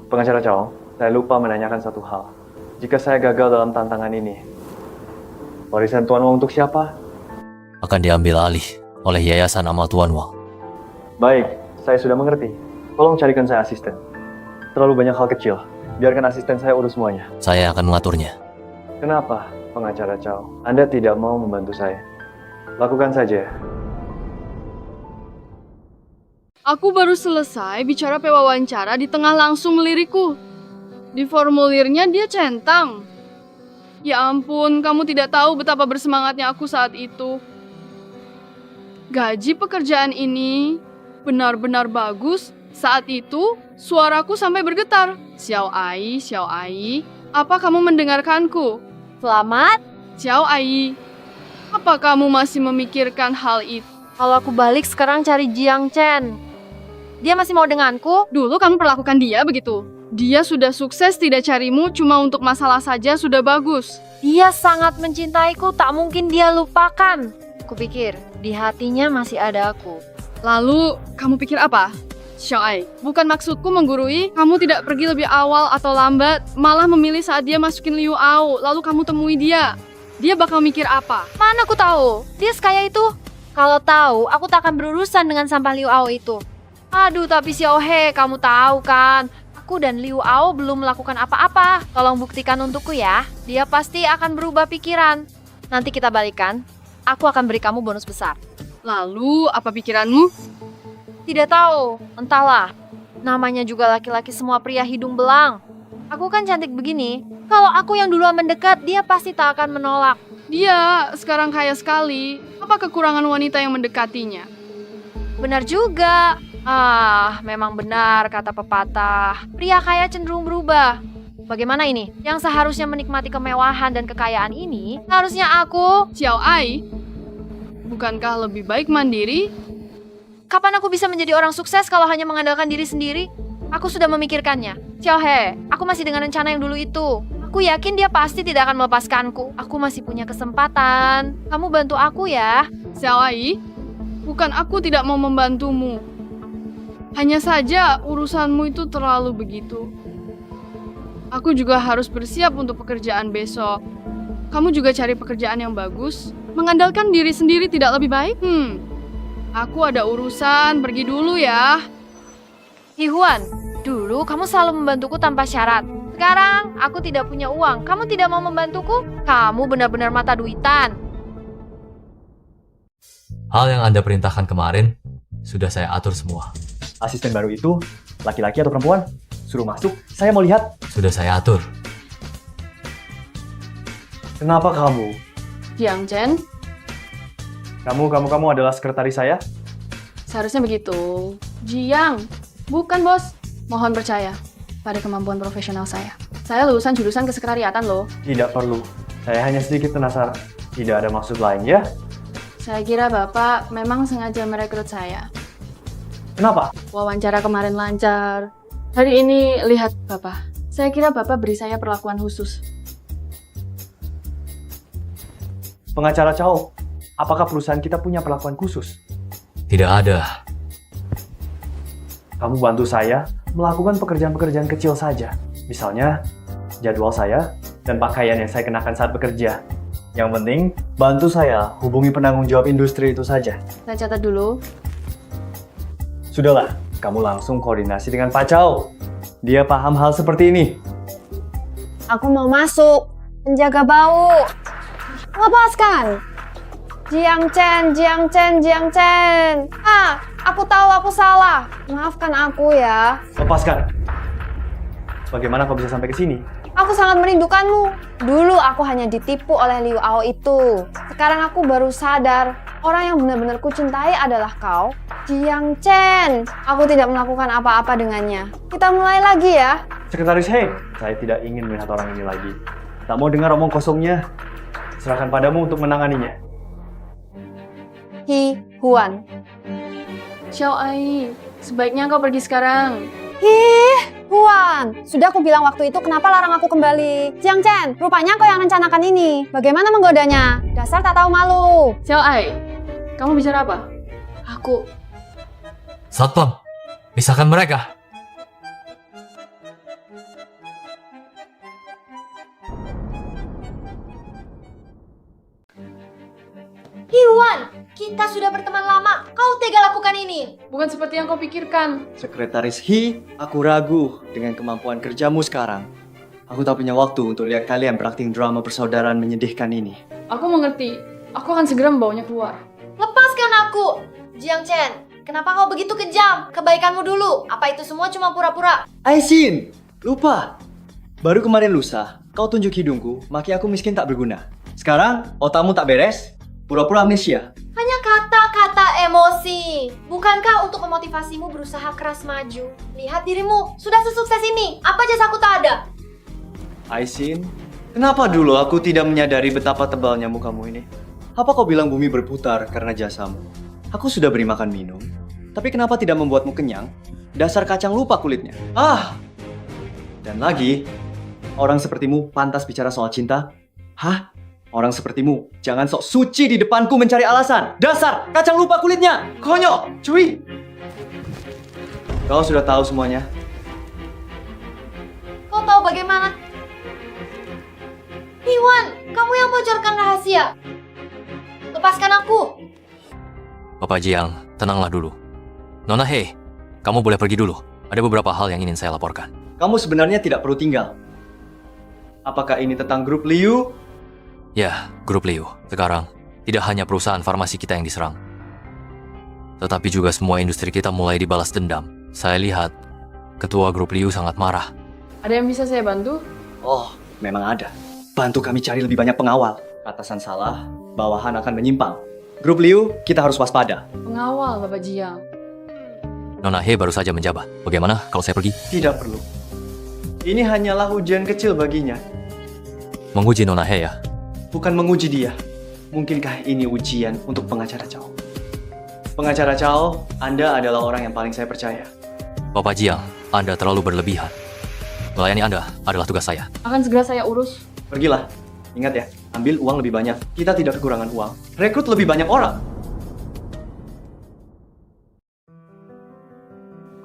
Pengacara Chow, saya lupa menanyakan satu hal. Jika saya gagal dalam tantangan ini, warisan Tuan Wang untuk siapa? Akan diambil alih oleh Yayasan Amal Tuan Wang. Baik, saya sudah mengerti. Tolong carikan saya asisten. Terlalu banyak hal kecil. Biarkan asisten saya urus semuanya. Saya akan mengaturnya. Kenapa, pengacara Chow? Anda tidak mau membantu saya? Lakukan saja. Aku baru selesai bicara pewawancara di tengah langsung melirikku. Di formulirnya dia centang. Ya ampun, kamu tidak tahu betapa bersemangatnya aku saat itu. Gaji pekerjaan ini benar-benar bagus. Saat itu, suaraku sampai bergetar. Xiao Ai, apa kamu mendengarkanku? Selamat? Xiao Ai, apa kamu masih memikirkan hal itu? Kalau aku balik sekarang cari Jiang Chen. Dia masih mau denganku? Dulu kamu perlakukan dia begitu. Dia sudah sukses tidak carimu cuma untuk masalah saja sudah bagus. Dia sangat mencintaiku, tak mungkin dia lupakan. Kupikir, di hatinya masih ada aku. Lalu, kamu pikir apa? Xiao Ai, bukan maksudku menggurui, kamu tidak pergi lebih awal atau lambat, malah memilih saat dia masukin Liu Ao, lalu kamu temui dia. Dia bakal mikir apa? Mana aku tahu? Dia sekaya itu. Kalau tahu, aku tak akan berurusan dengan sampah Liu Ao itu. Aduh, tapi Xiao He, kamu tahu kan? Aku dan Liu Ao belum melakukan apa-apa. Tolong buktikan untukku ya. Dia pasti akan berubah pikiran. Nanti kita balikan. Aku akan beri kamu bonus besar. Lalu, apa pikiranmu? Tidak tahu. Entahlah. Namanya juga laki-laki semua pria hidung belang. Aku kan cantik begini. Kalau aku yang duluan mendekat, dia pasti tak akan menolak. Dia sekarang kaya sekali. Apa kekurangan wanita yang mendekatinya? Benar juga. Memang benar kata pepatah. Pria kaya cenderung berubah. Bagaimana ini? Yang seharusnya menikmati kemewahan dan kekayaan ini, harusnya aku... Xiao Ai, bukankah lebih baik mandiri? Kapan aku bisa menjadi orang sukses kalau hanya mengandalkan diri sendiri? Aku sudah memikirkannya. Xiao He, aku masih dengan rencana yang dulu itu. Aku yakin dia pasti tidak akan melepaskanku. Aku masih punya kesempatan. Kamu bantu aku ya. Xiao Ai, bukan aku tidak mau membantumu. Hanya saja urusanmu itu terlalu begitu. Aku juga harus bersiap untuk pekerjaan besok. Kamu juga cari pekerjaan yang bagus. Mengandalkan diri sendiri tidak lebih baik? Aku ada urusan, pergi dulu ya. Hihuan, dulu kamu selalu membantuku tanpa syarat. Sekarang aku tidak punya uang. Kamu tidak mau membantuku? Kamu benar-benar mata duitan. Hal yang Anda perintahkan kemarin, sudah saya atur semua. Asisten baru itu, laki-laki atau perempuan? Suruh masuk, saya mau lihat. Sudah saya atur. Kenapa kamu? Jiang Chen, Kamu adalah sekretaris saya? seharusnya begitu. Jiang, bukan bos. Mohon percaya pada kemampuan profesional saya. Saya lulusan jurusan kesekretariatan loh. Tidak perlu. Saya hanya sedikit penasaran. Tidak ada maksud lain ya? Saya kira Bapak memang sengaja merekrut saya. Kenapa? Wawancara kemarin lancar. Hari ini lihat Bapak. Saya kira Bapak beri saya perlakuan khusus. Pengacara Chow, apakah perusahaan kita punya perlakuan khusus? Tidak ada. Kamu bantu saya melakukan pekerjaan-pekerjaan kecil saja. Misalnya, jadwal saya dan pakaian yang saya kenakan saat bekerja. Yang penting, bantu saya hubungi penanggung jawab industri itu saja. Saya catat dulu. Sudahlah, kamu langsung koordinasi dengan Pak Chow. Dia paham hal seperti ini. Aku mau masuk. Menjaga bau. Lepaskan. Jiang Chen. Aku tahu aku salah. Maafkan aku ya. Lepaskan. Bagaimana kau bisa sampai ke sini? Aku sangat merindukanmu. Dulu aku hanya ditipu oleh Liu Ao itu. Sekarang aku baru sadar. Orang yang benar-benar kucintai adalah kau, Jiang Chen. Aku tidak melakukan apa-apa dengannya. Kita mulai lagi ya. Sekretaris He, saya tidak ingin melihat orang ini lagi. Tak mau dengar omong kosongnya. Serahkan padamu untuk menanganinya. Huan. Xiao Ai, sebaiknya kau pergi sekarang. Huan, sudah aku bilang waktu itu kenapa larang aku kembali. Jiang Chen, rupanya kau yang rencanakan ini. Bagaimana menggodanya? Dasar tak tahu malu. Xiao Ai, kamu bicara apa? Aku. Satpam, pisahkan mereka. Huan, kita sudah berteman lama. Kau tega lakukan ini. Bukan seperti yang kau pikirkan. Sekretaris He, aku ragu dengan kemampuan kerjamu sekarang. Aku tak punya waktu untuk lihat kalian berakting drama persaudaraan menyedihkan ini. Aku mengerti. Aku akan segera membawanya keluar. Lepaskan aku. Jiang Chen, kenapa kau begitu kejam? Kebaikanmu dulu. Apa itu semua cuma pura-pura? Aisin, lupa. Baru kemarin lusa, kau tunjuk hidungku, maki aku miskin tak berguna. Sekarang, otakmu tak beres, pura-pura amnesia. Hanya kata-kata emosi. Bukankah untuk memotivasimu berusaha keras maju? Lihat dirimu, sudah sesukses ini. Apa jasaku tak ada? Aisin, kenapa dulu aku tidak menyadari betapa tebalnya mukamu ini? Apa kau bilang bumi berputar karena jasamu? Aku sudah beri makan minum, tapi kenapa tidak membuatmu kenyang? Dasar kacang lupa kulitnya. Dan lagi, orang sepertimu pantas bicara soal cinta? Hah? Orang sepertimu jangan sok suci di depanku mencari alasan. Dasar kacang lupa kulitnya. Konyol, cuy. Kau sudah tahu semuanya. Kau tahu bagaimana? Hiwan, kamu yang bocorkan rahasia. Lepaskan aku. Bapak Jiang, tenanglah dulu. Nona He, kamu boleh pergi dulu. Ada beberapa hal yang ingin saya laporkan. Kamu sebenarnya tidak perlu tinggal. Apakah ini tentang grup Liu? Ya, grup Liu. Sekarang, tidak hanya perusahaan farmasi kita yang diserang, tetapi juga semua industri kita mulai dibalas dendam. Saya lihat, ketua grup Liu sangat marah. Ada yang bisa saya bantu? Oh, memang ada. Bantu kami cari lebih banyak pengawal. Atasan salah, bawahan akan menyimpang. Grup Liu, kita harus waspada. Pengawal, Bapak Jiang. Nona He baru saja menjabat. Bagaimana kalau saya pergi? Tidak perlu. Ini hanyalah ujian kecil baginya. Menguji Nona He ya? Bukan menguji dia. Mungkinkah ini ujian untuk pengacara Chao? Pengacara Chao, Anda adalah orang yang paling saya percaya. Bapak Jiang, Anda terlalu berlebihan. Melayani Anda adalah tugas saya. Akan segera saya urus. Pergilah. Ingat ya, ambil uang lebih banyak. Kita tidak kekurangan uang. Rekrut lebih banyak orang.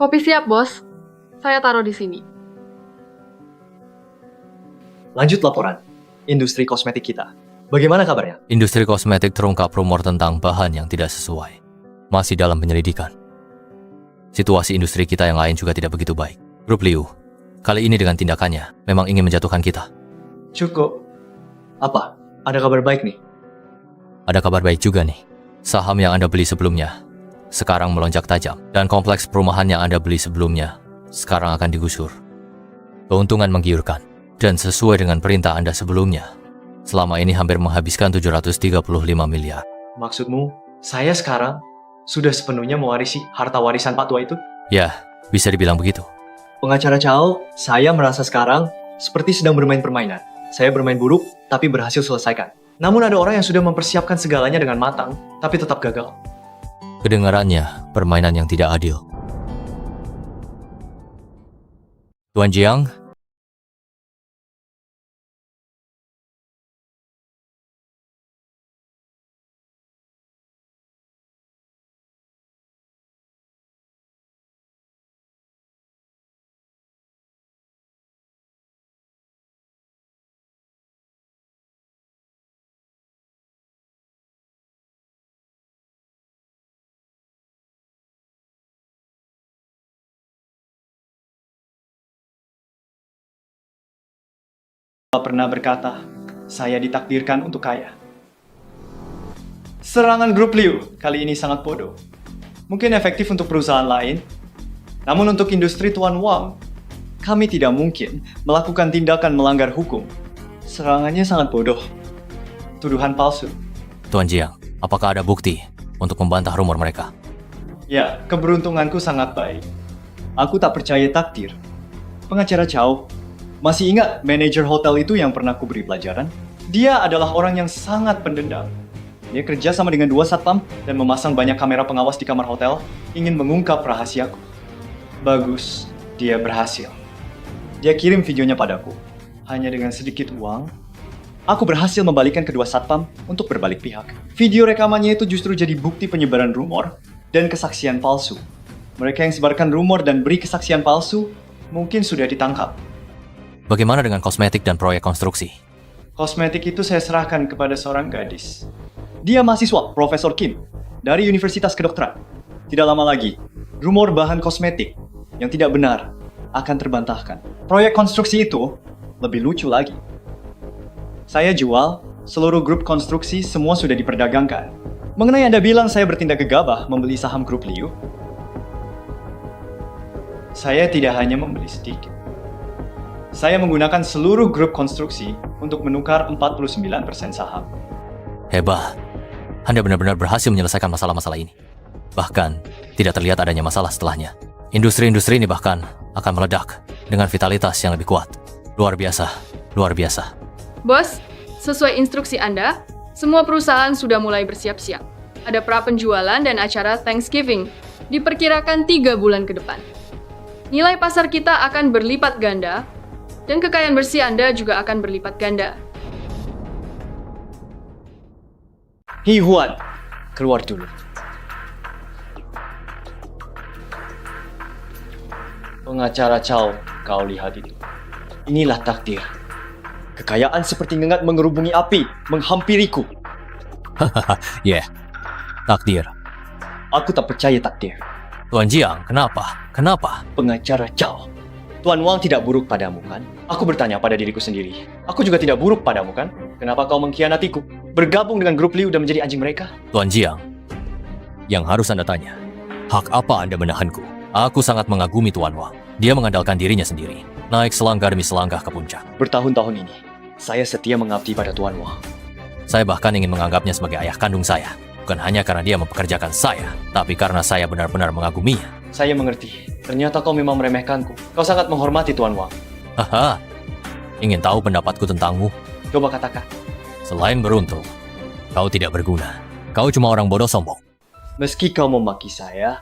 Kopi siap, Bos. Saya taruh di sini. Lanjut laporan. Industri kosmetik kita. Bagaimana kabarnya? Industri kosmetik terungkap rumor tentang bahan yang tidak sesuai. Masih dalam penyelidikan. Situasi industri kita yang lain juga tidak begitu baik. Grup Liu, kali ini dengan tindakannya, memang ingin menjatuhkan kita. Cukup. Apa? Ada kabar baik nih? Ada kabar baik juga nih. Saham yang Anda beli sebelumnya, sekarang melonjak tajam. Dan kompleks perumahan yang Anda beli sebelumnya, sekarang akan digusur. Keuntungan menggiurkan. Dan sesuai dengan perintah Anda sebelumnya, selama ini hampir menghabiskan 735 miliar. Maksudmu, saya sekarang sudah sepenuhnya mewarisi harta warisan Pak Tua itu? Ya, bisa dibilang begitu. Pengacara Chao, saya merasa sekarang seperti sedang bermain permainan. Saya bermain buruk, tapi berhasil selesaikan. Namun ada orang yang sudah mempersiapkan segalanya dengan matang, tapi tetap gagal. Kedengarannya, permainan yang tidak adil. Tuan Jiang, Pernah berkata, saya ditakdirkan untuk kaya. Serangan grup Liu kali ini sangat bodoh. Mungkin efektif untuk perusahaan lain, namun untuk industri Tuan Wang, kami tidak mungkin melakukan tindakan melanggar hukum. Serangannya sangat bodoh. Tuduhan palsu. Tuan Jiang, apakah ada bukti untuk membantah rumor mereka? Ya, keberuntunganku sangat baik. Aku tak percaya takdir. Pengacara Chao, masih ingat manajer hotel itu yang pernah ku beri pelajaran? Dia adalah orang yang sangat pendendam. Dia kerja sama dengan 2 satpam dan memasang banyak kamera pengawas di kamar hotel, ingin mengungkap rahasiaku. Bagus, dia berhasil. Dia kirim videonya padaku. Hanya dengan sedikit uang, aku berhasil membalikkan kedua satpam untuk berbalik pihak. Video rekamannya itu justru jadi bukti penyebaran rumor dan kesaksian palsu. Mereka yang sebarkan rumor dan beri kesaksian palsu mungkin sudah ditangkap. Bagaimana dengan kosmetik dan proyek konstruksi? Kosmetik itu saya serahkan kepada seorang gadis. Dia mahasiswa, Profesor Kim, dari Universitas Kedokteran. Tidak lama lagi, rumor bahan kosmetik yang tidak benar akan terbantahkan. Proyek konstruksi itu lebih lucu lagi. Saya jual, seluruh grup konstruksi semua sudah diperdagangkan. Mengenai Anda bilang saya bertindak gegabah membeli saham grup Liu, saya tidak hanya membeli sedikit. Saya menggunakan seluruh grup konstruksi untuk menukar 49% saham. Hebat. Anda benar-benar berhasil menyelesaikan masalah-masalah ini. Bahkan, tidak terlihat adanya masalah setelahnya. Industri-industri ini bahkan akan meledak dengan vitalitas yang lebih kuat. Luar biasa, luar biasa. Bos, sesuai instruksi Anda, semua perusahaan sudah mulai bersiap-siap. Ada pra-penjualan dan acara Thanksgiving. Diperkirakan 3 bulan ke depan. Nilai pasar kita akan berlipat ganda, dan kekayaan bersih Anda juga akan berlipat ganda. Hi Huan, keluar dulu. Pengacara Chow, kau lihat itu. Inilah takdir. Kekayaan seperti ngengat mengerubungi api, menghampiriku. Hahaha, takdir. Aku tak percaya takdir. Tuan Jiang, kenapa? Kenapa? Pengacara Chow, Tuan Wang tidak buruk padamu kan? Aku bertanya pada diriku sendiri. Aku juga tidak buruk padamu kan? Kenapa kau mengkhianatiku? Bergabung dengan grup Liu dan menjadi anjing mereka? Tuan Jiang, yang harus Anda tanya, hak apa Anda menahanku? Aku sangat mengagumi Tuan Wang. Dia mengandalkan dirinya sendiri, naik selangkah demi selangkah ke puncak. Bertahun-tahun ini, saya setia mengabdi pada Tuan Wang. Saya bahkan ingin menganggapnya sebagai ayah kandung saya. Bukan hanya karena dia mempekerjakan saya, tapi karena saya benar-benar mengaguminya. Saya mengerti. Ternyata kau memang meremehkanku. Kau sangat menghormati Tuan Wang. Haha, ingin tahu pendapatku tentangmu? Coba katakan. Selain beruntung, kau tidak berguna. Kau cuma orang bodoh sombong. Meski kau memaki saya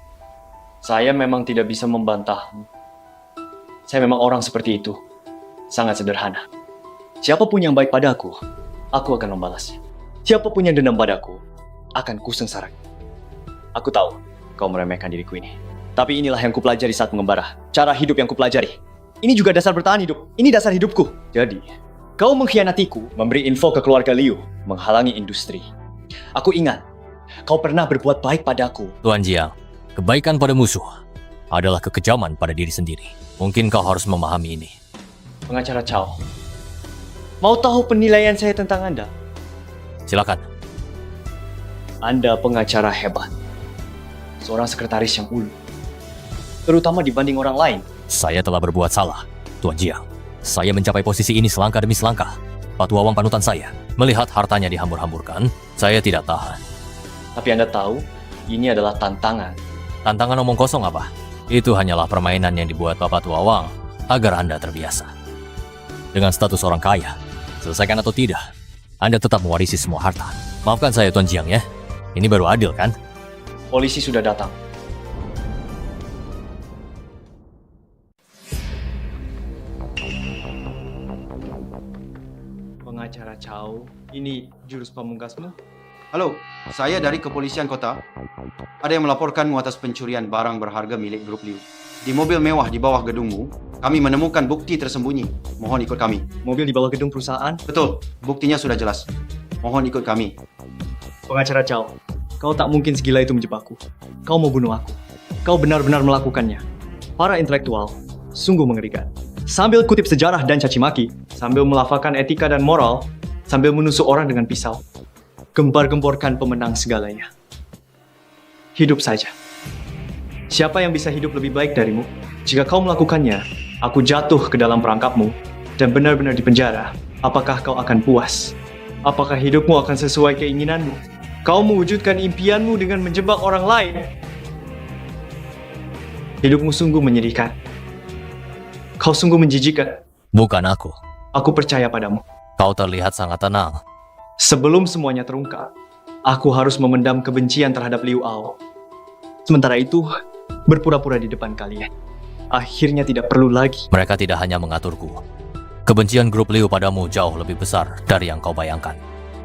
memang tidak bisa membantahmu. Saya memang orang seperti itu. Sangat sederhana. Siapapun yang baik padaku, aku akan membalasnya. Siapapun yang dendam padaku, akan kusengsarakan. Aku tahu kau meremehkan diriku ini. Tapi inilah yang kupelajari saat mengembara. Cara hidup yang kupelajari. Ini juga dasar bertahan hidup. Ini dasar hidupku. Jadi, kau mengkhianatiku, memberi info ke keluarga Liu, menghalangi industri. Aku ingat, kau pernah berbuat baik padaku. Tuan Jiang, kebaikan pada musuh adalah kekejaman pada diri sendiri. Mungkin kau harus memahami ini. Pengacara Chow, mau tahu penilaian saya tentang Anda? Silakan. Anda pengacara hebat. Seorang sekretaris yang ulu. Terutama dibanding orang lain. Saya telah berbuat salah, Tuan Jiang. Saya mencapai posisi ini selangkah demi selangkah. Patua Wang panutan saya. Melihat hartanya dihambur-hamburkan, saya tidak tahan. Tapi Anda tahu, ini adalah tantangan. Tantangan omong kosong apa? Itu hanyalah permainan yang dibuat Bapak Tua Wang agar Anda terbiasa. Dengan status orang kaya, selesaikan atau tidak, Anda tetap mewarisi semua harta. Maafkan saya Tuan Jiang ya. Ini baru adil kan? Polisi sudah datang. Pengacara Chow, ini jurus pamungkasmu? Halo, saya dari kepolisian kota. Ada yang melaporkanmu atas pencurian barang berharga milik grup Liu. Di mobil mewah di bawah gedungmu, kami menemukan bukti tersembunyi. Mohon ikut kami. Mobil di bawah gedung perusahaan? Betul, buktinya sudah jelas. Mohon ikut kami. Pengacara Chow, kau tak mungkin segila itu menjebakku. Kau mau bunuh aku. Kau benar-benar melakukannya. Para intelektual sungguh mengerikan. Sambil kutip sejarah dan caci maki, sambil melafalkan etika dan moral, sambil menusuk orang dengan pisau. Gempar-gemborkan pemenang segalanya. Hidup saja. Siapa yang bisa hidup lebih baik darimu? Jika kau melakukannya, aku jatuh ke dalam perangkapmu dan benar-benar dipenjara. Apakah kau akan puas? Apakah hidupmu akan sesuai keinginanmu? Kau mewujudkan impianmu dengan menjebak orang lain. Hidupmu sungguh menyedihkan. Kau sungguh menjijikan. Bukan aku. Aku percaya padamu. Kau terlihat sangat tenang. Sebelum semuanya terungkap, aku harus memendam kebencian terhadap Liu Ao. Sementara itu, berpura-pura di depan kalian. Akhirnya tidak perlu lagi. Mereka tidak hanya mengaturku. Kebencian grup Liu padamu jauh lebih besar dari yang kau bayangkan.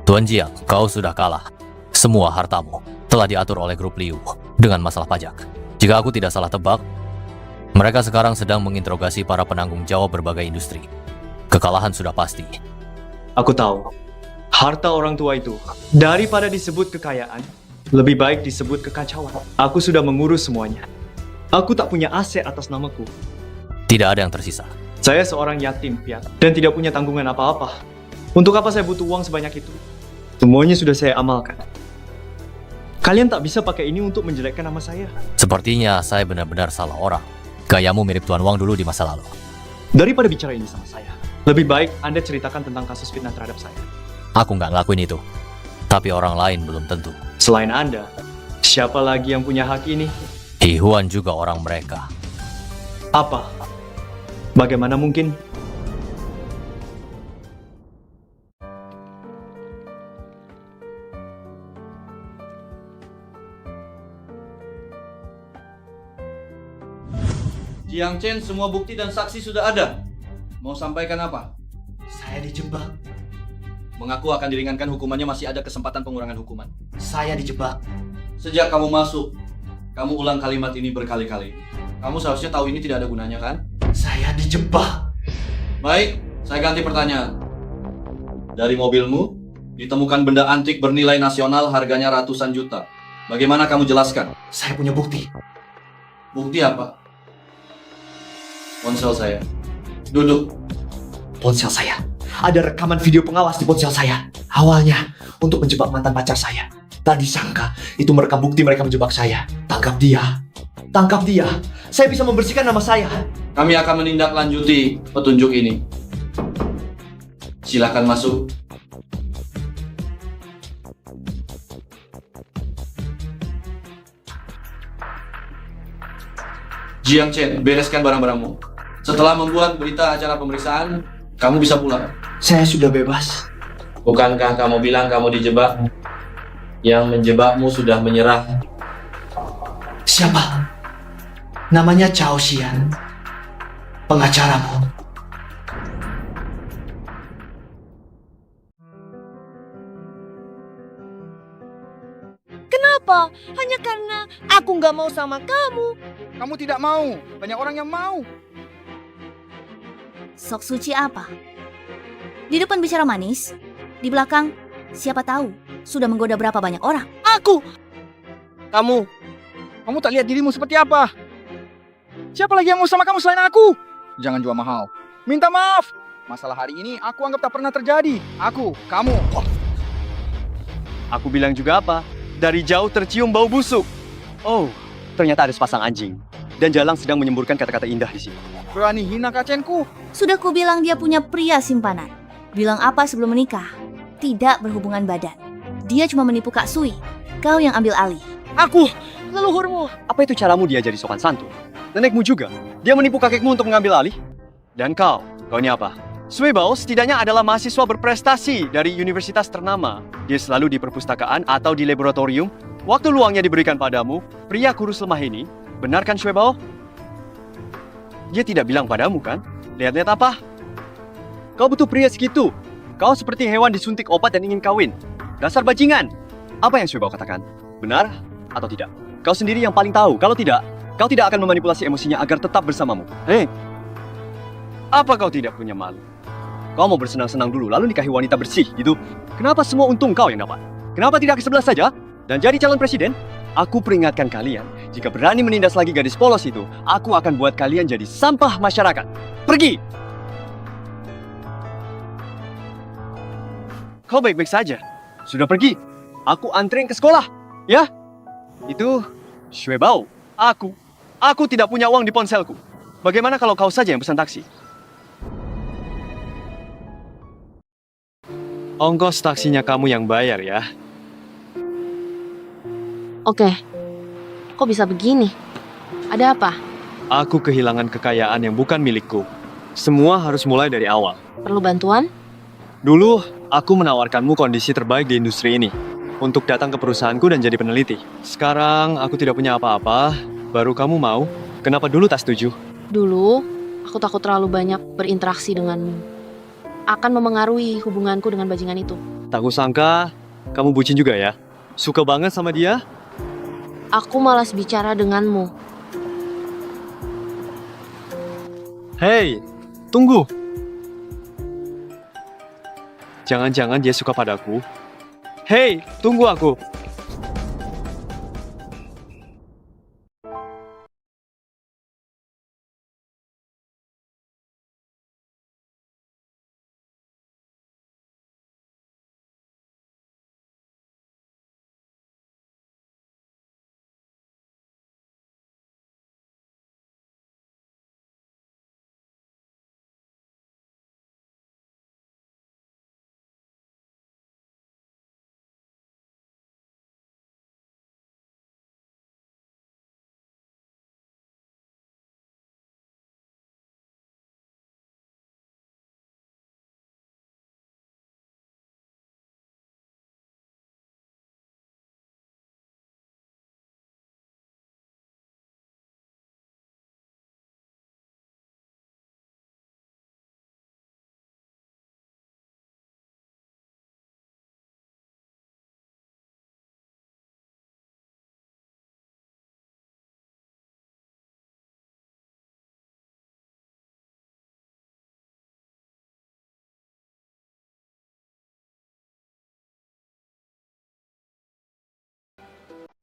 Tuan Jiang, kau sudah kalah. Semua hartamu telah diatur oleh grup Liu dengan masalah pajak. Jika aku tidak salah tebak, mereka sekarang sedang menginterogasi para penanggung jawab berbagai industri. Kekalahan sudah pasti. Aku tahu, harta orang tua itu, daripada disebut kekayaan, lebih baik disebut kekacauan. Aku sudah mengurus semuanya. Aku tak punya aset atas namaku. Tidak ada yang tersisa. Saya seorang yatim piatu dan tidak punya tanggungan apa-apa. Untuk apa saya butuh uang sebanyak itu? Semuanya sudah saya amalkan. Kalian tak bisa pakai ini untuk menjelekkan nama saya. Sepertinya saya benar-benar salah orang. Gayamu mirip Tuan Wang dulu di masa lalu. Daripada bicara ini sama saya, lebih baik Anda ceritakan tentang kasus fitnah terhadap saya. Aku nggak ngelakuin itu. Tapi orang lain belum tentu. Selain Anda, siapa lagi yang punya hak ini? Hi Huan juga orang mereka. Apa? Bagaimana mungkin? Jiang Chen, semua bukti dan saksi sudah ada. Mau sampaikan apa? Saya dijebak. Mengaku akan diringankan hukumannya, masih ada kesempatan pengurangan hukuman. Saya dijebak. Sejak kamu masuk, kamu ulang kalimat ini berkali-kali. Kamu seharusnya tahu ini tidak ada gunanya, kan? Saya dijebak. Baik, saya ganti pertanyaan. Dari mobilmu, ditemukan benda antik bernilai nasional harganya ratusan juta. Bagaimana kamu jelaskan? Saya punya bukti. Bukti apa? Ponsel saya. Duduk. Ponsel saya. Ada rekaman video pengawas di ponsel saya. Awalnya, untuk menjebak mantan pacar saya. Tak disangka, itu merekam bukti mereka menjebak saya. Tangkap dia. Tangkap dia. Saya bisa membersihkan nama saya. Kami akan menindaklanjuti petunjuk ini. Silakan masuk. Jiang Chen, bereskan barang-barangmu. Setelah membuat berita acara pemeriksaan, kamu bisa pulang. Saya sudah bebas. Bukankah kamu bilang kamu dijebak? Yang menjebakmu sudah menyerah. Siapa? Namanya Cao Xian. Pengacaramu. Kenapa? Hanya karena aku nggak mau sama kamu. Kamu tidak mau. Banyak orang yang mau. Sok suci apa? Di depan bicara manis, di belakang siapa tahu sudah menggoda berapa banyak orang. Aku. Kamu tak lihat dirimu seperti apa? Siapa lagi yang mau sama kamu selain aku? Jangan jual mahal. Minta maaf. Masalah hari ini aku anggap tak pernah terjadi. Aku, kamu. Aku bilang juga apa? Dari jauh tercium bau busuk. Oh, ternyata ada sepasang anjing. Dan Jalang sedang menyemburkan kata-kata indah di sini. Berani hina kacenku. Sudah kubilang dia punya pria simpanan. Bilang apa sebelum menikah? Tidak berhubungan badan. Dia cuma menipu Kak Sui. Kau yang ambil alih. Aku, leluhurmu. Apa itu caramu dia jadi sopan santun? Nenekmu juga. Dia menipu kakekmu untuk mengambil alih. Dan kau ini apa? Sui Bao setidaknya adalah mahasiswa berprestasi dari universitas ternama. Dia selalu di perpustakaan atau di laboratorium. Waktu luangnya diberikan padamu, pria kurus lemah ini. Benar kan Sui Bao? Dia tidak bilang padamu kan? Lihat-lihat apa? Kau butuh pria segitu. Kau seperti hewan disuntik obat dan ingin kawin. Dasar bajingan. Apa yang Sui Bao katakan? Benar atau tidak? Kau sendiri yang paling tahu. Kalau tidak, kau tidak akan memanipulasi emosinya agar tetap bersamamu. Hei, apa kau tidak punya malu? Kau mau bersenang-senang dulu, lalu nikahi wanita bersih, gitu? Kenapa semua untung kau yang dapat? Kenapa tidak ke-11 saja? Dan jadi calon presiden? Aku peringatkan kalian, jika berani menindas lagi gadis polos itu, aku akan buat kalian jadi sampah masyarakat. Pergi! Kau baik-baik saja. Sudah pergi. Aku anterin ke sekolah. Ya? Itu Sui Bao. Aku tidak punya uang di ponselku. Bagaimana kalau kau saja yang pesan taksi? Ongkos taksinya kamu yang bayar ya. Oke. Kok bisa begini? Ada apa? Aku kehilangan kekayaan yang bukan milikku. Semua harus mulai dari awal. Perlu bantuan? Dulu, aku menawarkanmu kondisi terbaik di industri ini untuk datang ke perusahaanku dan jadi peneliti. Sekarang aku tidak punya apa-apa, baru kamu mau. Kenapa dulu tak setuju? Dulu, aku takut terlalu banyak berinteraksi denganmu. Akan memengaruhi hubunganku dengan bajingan itu. Tak kusangka, kamu bucin juga ya? Suka banget sama dia? Aku malas bicara denganmu. Hei, tunggu. Jangan-jangan dia suka padaku. Hei, tunggu aku.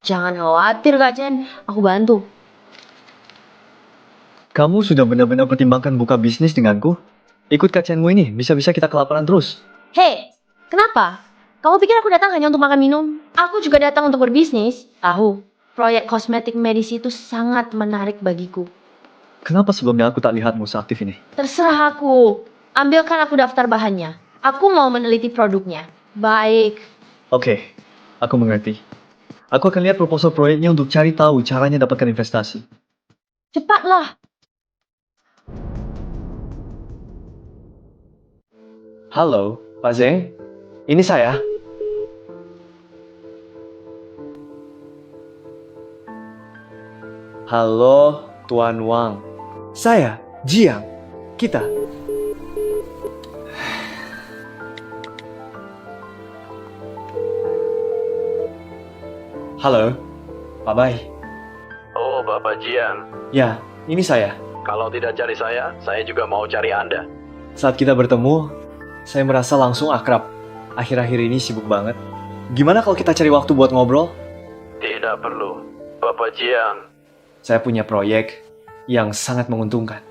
Jangan khawatir Kak Chen, aku bantu. Kamu sudah benar-benar pertimbangkan buka bisnis denganku? Ikut kajianmu ini, bisa-bisa kita kelaparan terus. Hei, kenapa? Kamu pikir aku datang hanya untuk makan minum? Aku juga datang untuk berbisnis. Tahu, proyek kosmetik medis itu sangat menarik bagiku. Kenapa sebelumnya aku tak lihatmu seaktif ini? Terserah aku. Ambilkan aku daftar bahannya. Aku mau meneliti produknya. Baik. Oke, aku mengerti. Aku akan lihat proposal proyeknya untuk cari tahu caranya dapatkan investasi. Cepatlah. Halo, Pak Zeng. Ini saya. Halo, Tuan Wang. Saya, Jiang. Kita. Halo, Pak Bai. Oh, Bapak Jiang. Ya, ini saya. Kalau tidak cari saya juga mau cari Anda. Saat kita bertemu, saya merasa langsung akrab. Akhir-akhir ini sibuk banget. Gimana kalau kita cari waktu buat ngobrol? Tidak perlu, Bapak Jiang. Saya punya proyek yang sangat menguntungkan.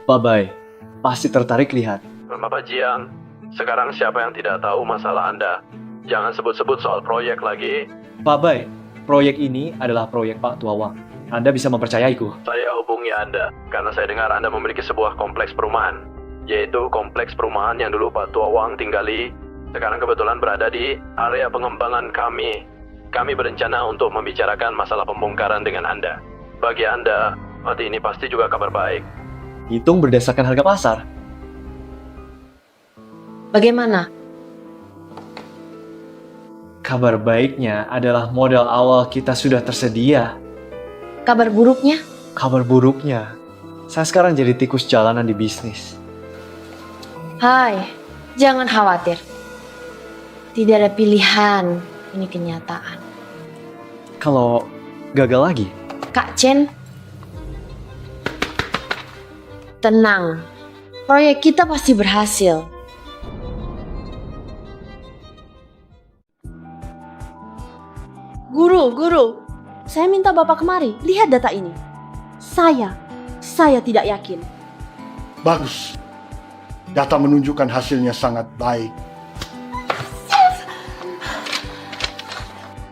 Pak Bai, pasti tertarik lihat. Bapak Jiang, sekarang siapa yang tidak tahu masalah Anda? Jangan sebut-sebut soal proyek lagi. Pak Bai, proyek ini adalah proyek Pak Tua Wang. Anda bisa mempercayaiku. Saya hubungi Anda karena saya dengar Anda memiliki sebuah kompleks perumahan, yaitu kompleks perumahan yang dulu Pak Tua Wang tinggali. Sekarang kebetulan berada di area pengembangan kami. Kami berencana untuk membicarakan masalah pembongkaran dengan Anda. Bagi Anda, hati ini pasti juga kabar baik. Hitung berdasarkan harga pasar. Bagaimana? Kabar baiknya adalah modal awal kita sudah tersedia. Kabar buruknya? Kabar buruknya, saya sekarang jadi tikus jalanan di bisnis. Hai, jangan khawatir. Tidak ada pilihan, ini kenyataan. Kalau gagal lagi? Kak Chen, tenang. Proyek kita pasti berhasil. Guru, saya minta Bapak kemari. Lihat data ini. Saya tidak yakin. Bagus. Data menunjukkan hasilnya sangat baik.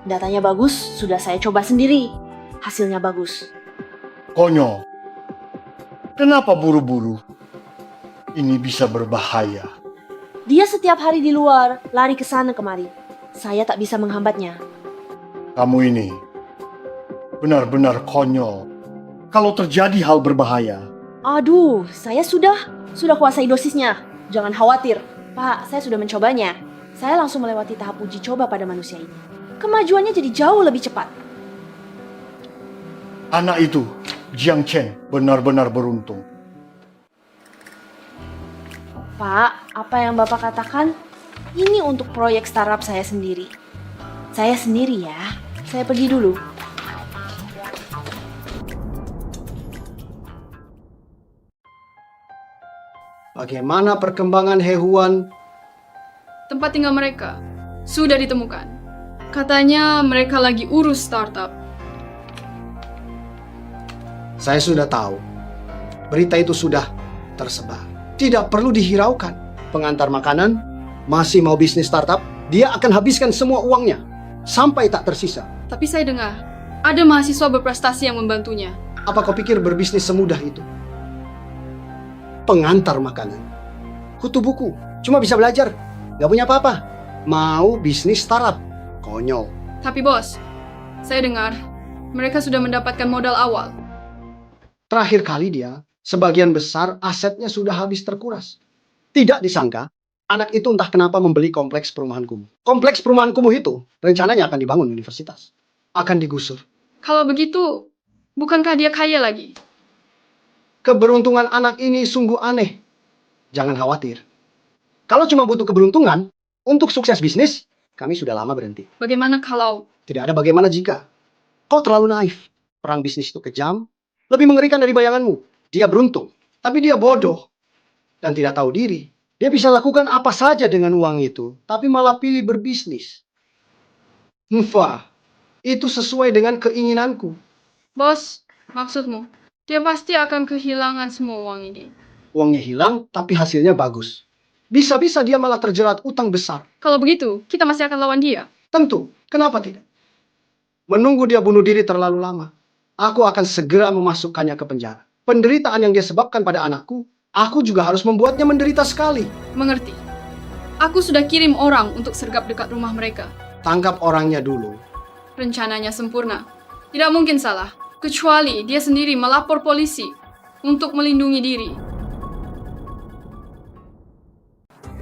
Datanya bagus, sudah saya coba sendiri. Hasilnya bagus. Konyol. Kenapa buru-buru? Ini bisa berbahaya. Dia setiap hari di luar, lari ke sana kemari. Saya tak bisa menghambatnya. Kamu ini benar-benar konyol. Kalau terjadi hal berbahaya, Aduh, saya sudah kuasai dosisnya. Jangan khawatir. Pak, saya sudah mencobanya. Saya langsung melewati tahap uji coba pada manusia ini. Kemajuannya jadi jauh lebih cepat. Anak itu, Jiang Chen, benar-benar beruntung. Pak, apa yang Bapak katakan? Ini untuk proyek startup saya sendiri. Saya sendiri ya. Saya pergi dulu. Bagaimana perkembangan He Huan? Tempat tinggal mereka sudah ditemukan. Katanya mereka lagi urus startup. Saya sudah tahu. Berita itu sudah tersebar. Tidak perlu dihiraukan. Pengantar makanan masih mau bisnis startup, dia akan habiskan semua uangnya sampai tak tersisa. Tapi saya dengar ada mahasiswa berprestasi yang membantunya. Apa kau pikir berbisnis semudah itu? Pengantar makanan. Kutu buku, cuma bisa belajar. Gak punya apa-apa. Mau bisnis startup. Konyol. Tapi bos, saya dengar mereka sudah mendapatkan modal awal. Terakhir kali dia, sebagian besar asetnya sudah habis terkuras. Tidak disangka, anak itu entah kenapa membeli kompleks perumahan kumuh. Kompleks perumahan kumuh itu rencananya akan dibangun universitas. Akan digusur. Kalau begitu, bukankah dia kaya lagi? Keberuntungan anak ini sungguh aneh. Jangan khawatir. Kalau cuma butuh keberuntungan untuk sukses bisnis, kami sudah lama berhenti. Bagaimana kalau... Tidak ada bagaimana jika. Kau terlalu naif. Perang bisnis itu kejam, lebih mengerikan dari bayanganmu. Dia beruntung, tapi dia bodoh. Dan tidak tahu diri. Dia bisa lakukan apa saja dengan uang itu, tapi malah pilih berbisnis. Wah, itu sesuai dengan keinginanku. Bos, maksudmu? Dia pasti akan kehilangan semua uang ini. Uangnya hilang, tapi hasilnya bagus. Bisa-bisa dia malah terjerat utang besar. Kalau begitu, kita masih akan lawan dia. Tentu, kenapa tidak? Menunggu dia bunuh diri terlalu lama. Aku akan segera memasukkannya ke penjara. Penderitaan yang dia sebabkan pada anakku, aku juga harus membuatnya menderita sekali. Mengerti. Aku sudah kirim orang untuk sergap dekat rumah mereka. Tangkap orangnya dulu. Rencananya sempurna. Tidak mungkin salah. Kecuali dia sendiri melapor polisi untuk melindungi diri.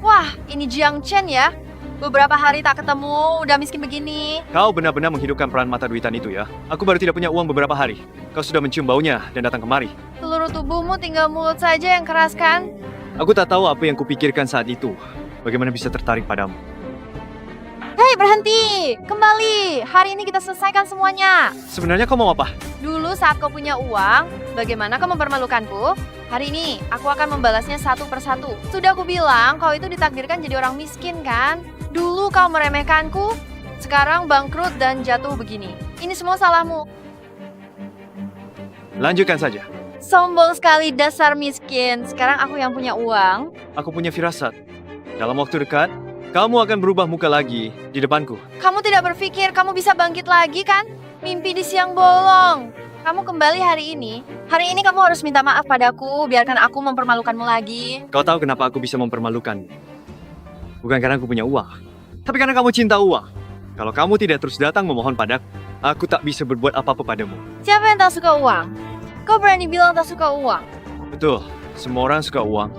Wah, ini Jiang Chen ya. Beberapa hari tak ketemu, udah miskin begini. Kau benar-benar menghidupkan peran mata duitan itu ya. Aku baru tidak punya uang beberapa hari. Kau sudah mencium baunya dan datang kemari. Seluruh tubuhmu tinggal mulut saja yang keras kan? Aku tak tahu apa yang kupikirkan saat itu. Bagaimana bisa tertarik padamu? Hei, berhenti! Kembali! Hari ini kita selesaikan semuanya. Sebenarnya kau mau apa? Dulu saat kau punya uang, bagaimana kau mempermalukanku? Hari ini, aku akan membalasnya satu persatu. Sudah aku bilang, kau itu ditakdirkan jadi orang miskin kan? Dulu kau meremehkanku, sekarang bangkrut dan jatuh begini. Ini semua salahmu. Lanjutkan saja. Sombong sekali dasar miskin. Sekarang aku yang punya uang. Aku punya firasat. Dalam waktu dekat, kamu akan berubah muka lagi di depanku. Kamu tidak berpikir kamu bisa bangkit lagi kan? Mimpi di siang bolong. Kamu kembali hari ini. Hari ini kamu harus minta maaf padaku. Biarkan aku mempermalukanmu lagi. Kau tahu kenapa aku bisa mempermalukan? Bukan karena aku punya uang, tapi karena kamu cinta uang. Kalau kamu tidak terus datang memohon padaku, aku tak bisa berbuat apa-apa padamu. Siapa yang tak suka uang? Kau berani bilang tak suka uang? Betul, semua orang suka uang.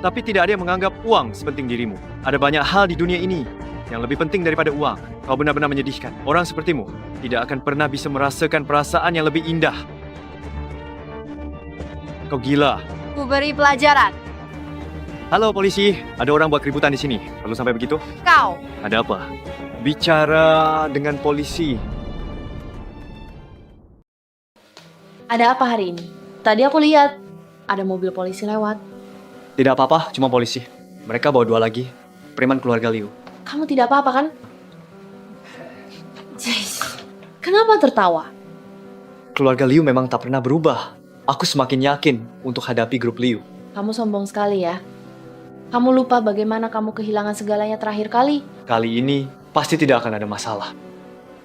Tapi tidak ada yang menganggap uang sepenting dirimu. Ada banyak hal di dunia ini yang lebih penting daripada uang. Kau benar-benar menyedihkan. Orang sepertimu tidak akan pernah bisa merasakan perasaan yang lebih indah. Kau gila. Ku beri pelajaran. Halo polisi, ada orang buat keributan di sini. Perlu sampai begitu? Kau. Ada apa? Bicara dengan polisi. Ada apa hari ini? Tadi aku lihat ada mobil polisi lewat. Tidak apa-apa, cuma polisi. Mereka bawa 2 lagi. Preman keluarga Liu. Kamu tidak apa-apa kan? Jeez, kenapa tertawa? Keluarga Liu memang tak pernah berubah. Aku semakin yakin untuk hadapi grup Liu. Kamu sombong sekali ya. Kamu lupa bagaimana kamu kehilangan segalanya terakhir kali. Kali ini pasti tidak akan ada masalah.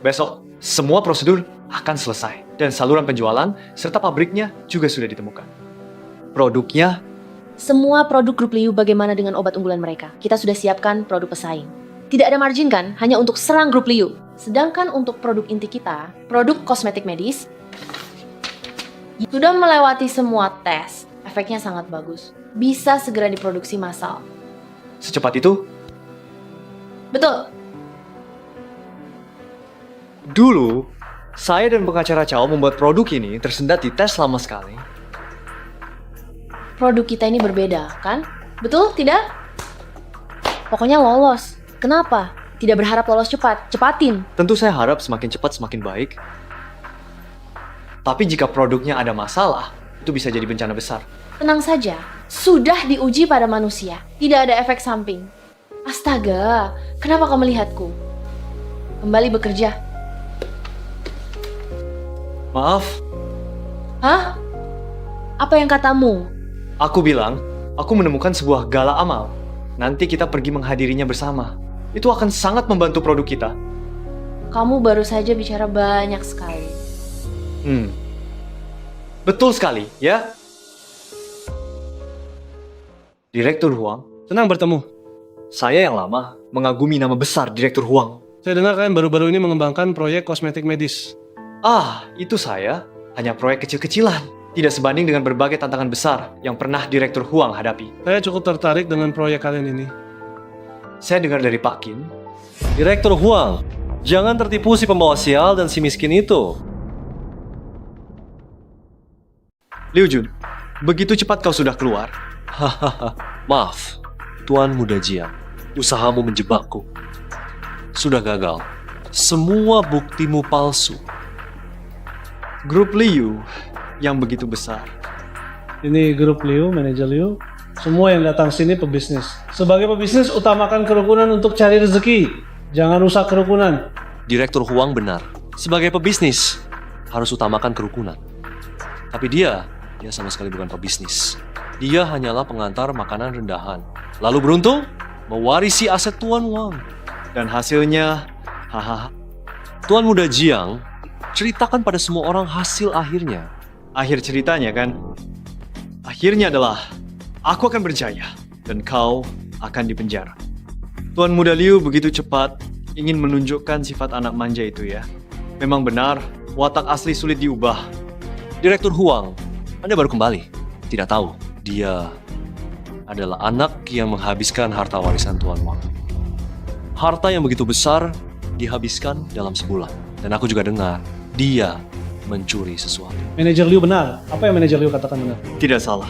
Besok, semua prosedur akan selesai. Dan saluran penjualan serta pabriknya juga sudah ditemukan. Produknya... Semua produk grup Liu bagaimana dengan obat unggulan mereka? Kita sudah siapkan produk pesaing. Tidak ada margin kan? Hanya untuk serang grup Liu. Sedangkan untuk produk inti kita, produk kosmetik medis, sudah melewati semua tes. Efeknya sangat bagus. Bisa segera diproduksi massal. Secepat itu? Betul. Dulu, saya dan pengacara Cao membuat produk ini tersendat di tes lama sekali. Produk kita ini berbeda, kan? Betul, tidak? Pokoknya lolos. Kenapa? Tidak berharap lolos cepat. Cepatin. Tentu saya harap semakin cepat semakin baik. Tapi jika produknya ada masalah, itu bisa jadi bencana besar. Tenang saja. Sudah diuji pada manusia. Tidak ada efek samping. Astaga, kenapa kau melihatku? Kembali bekerja. Maaf, Hah? Apa yang katamu? aku bilang, aku menemukan sebuah gala amal. Nanti kita pergi menghadirinya bersama. Itu akan sangat membantu produk kita. Kamu baru saja bicara banyak sekali. Betul sekali, ya? Direktur Huang. Senang bertemu. Saya yang lama mengagumi nama besar Direktur Huang. Saya dengar kalian baru-baru ini mengembangkan proyek kosmetik medis. Itu saya. Hanya proyek kecil-kecilan. Tidak sebanding dengan berbagai tantangan besar yang pernah Direktur Huang hadapi. Saya cukup tertarik dengan proyek kalian ini. Saya dengar dari Pak Kim. Direktur Huang, jangan tertipu si pembawa sial dan si miskin itu. Liu Jun, begitu cepat kau sudah keluar. Hahaha, maaf, Tuan Muda Jiang. Usahamu menjebakku. Sudah gagal. Semua buktimu palsu. Grup Liu yang begitu besar. Ini grup Liu, manajer Liu. Semua yang datang sini pebisnis. Sebagai pebisnis, utamakan kerukunan untuk cari rezeki. Jangan rusak kerukunan. Direktur Huang benar. Sebagai pebisnis, harus utamakan kerukunan. Tapi dia sama sekali bukan pebisnis. Dia hanyalah pengantar makanan rendahan. Lalu beruntung, mewarisi aset Tuan Wang. Dan hasilnya, hahaha. Tuan Muda Jiang, ceritakan pada semua orang hasil akhirnya. Akhir ceritanya kan? Akhirnya adalah, aku akan berjaya, dan kau akan dipenjara. Tuan Muda Liu begitu cepat ingin menunjukkan sifat anak manja itu ya. Memang benar, watak asli sulit diubah. Direktur Huang, Anda baru kembali. Tidak tahu, dia adalah anak yang menghabiskan harta warisan Tuan Wang. Harta yang begitu besar dihabiskan dalam sebulan. Dan aku juga dengar, dia mencuri sesuatu. Manajer Liu benar. Apa yang manajer Liu katakan benar? Tidak salah.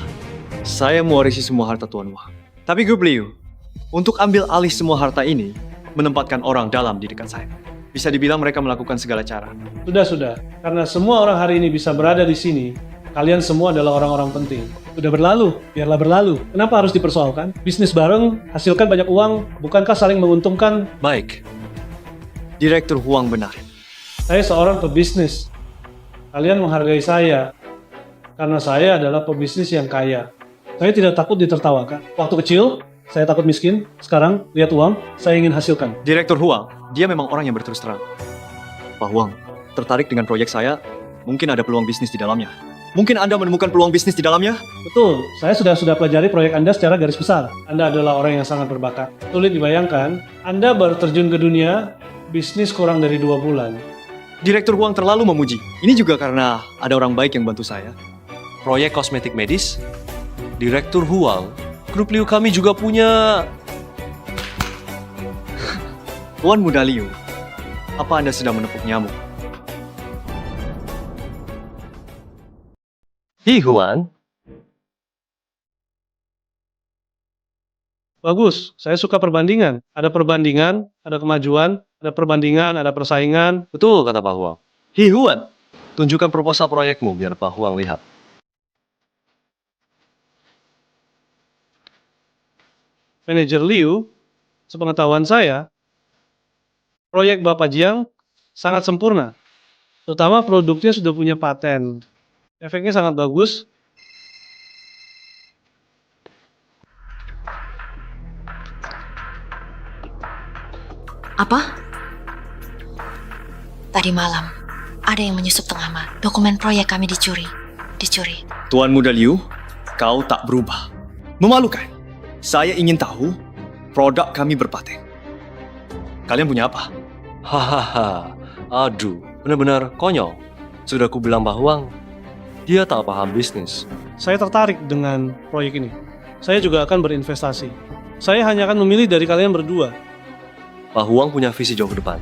Saya mewarisi semua harta Tuan Wang. Tapi Grup Liu, untuk ambil alih semua harta ini, menempatkan orang dalam di dekat saya. Bisa dibilang mereka melakukan segala cara. Sudah. Karena semua orang hari ini bisa berada di sini, kalian semua adalah orang-orang penting. Sudah berlalu, biarlah berlalu. Kenapa harus dipersoalkan? Bisnis bareng, hasilkan banyak uang, bukankah saling menguntungkan? Baik. Direktur Huang benar. Saya seorang pebisnis. Kalian menghargai saya, karena saya adalah pebisnis yang kaya. Saya tidak takut ditertawakan. Waktu kecil, saya takut miskin. Sekarang, lihat uang, saya ingin hasilkan. Direktur Huang, dia memang orang yang berterus terang. Pak Huang, tertarik dengan proyek saya, mungkin ada peluang bisnis di dalamnya. Mungkin Anda menemukan peluang bisnis di dalamnya? Betul, saya sudah pelajari proyek Anda secara garis besar. Anda adalah orang yang sangat berbakat. Sulit dibayangkan, Anda baru terjun ke dunia, bisnis kurang dari 2 bulan. Direktur Huang terlalu memuji. Ini juga karena ada orang baik yang bantu saya. Proyek kosmetik medis, Direktur Huang, Grup Liu kami juga punya... Tuan Muda Liu, apa Anda sedang menepuk nyamuk? Hi Huang. Bagus, saya suka perbandingan. Ada perbandingan, ada kemajuan, ada perbandingan, ada persaingan. Betul kata Pak Huang. Hi Huang, tunjukkan proposal proyekmu biar Pak Huang lihat. Manajer Liu, sepengetahuan saya, proyek Bapak Jiang sangat sempurna. Terutama produknya sudah punya paten. Efeknya sangat bagus. Apa? Tadi malam, ada yang menyusup tengah malam. Dokumen proyek kami dicuri. Tuan Muda Liu, kau tak berubah. Memalukan. Saya ingin tahu produk kami berpaten. Kalian punya apa? Hahaha, aduh, benar-benar konyol. Sudah ku bilang Pak Huang, dia tak paham bisnis. Saya tertarik dengan proyek ini. Saya juga akan berinvestasi. Saya hanya akan memilih dari kalian berdua. Pak Huang punya visi jauh ke depan.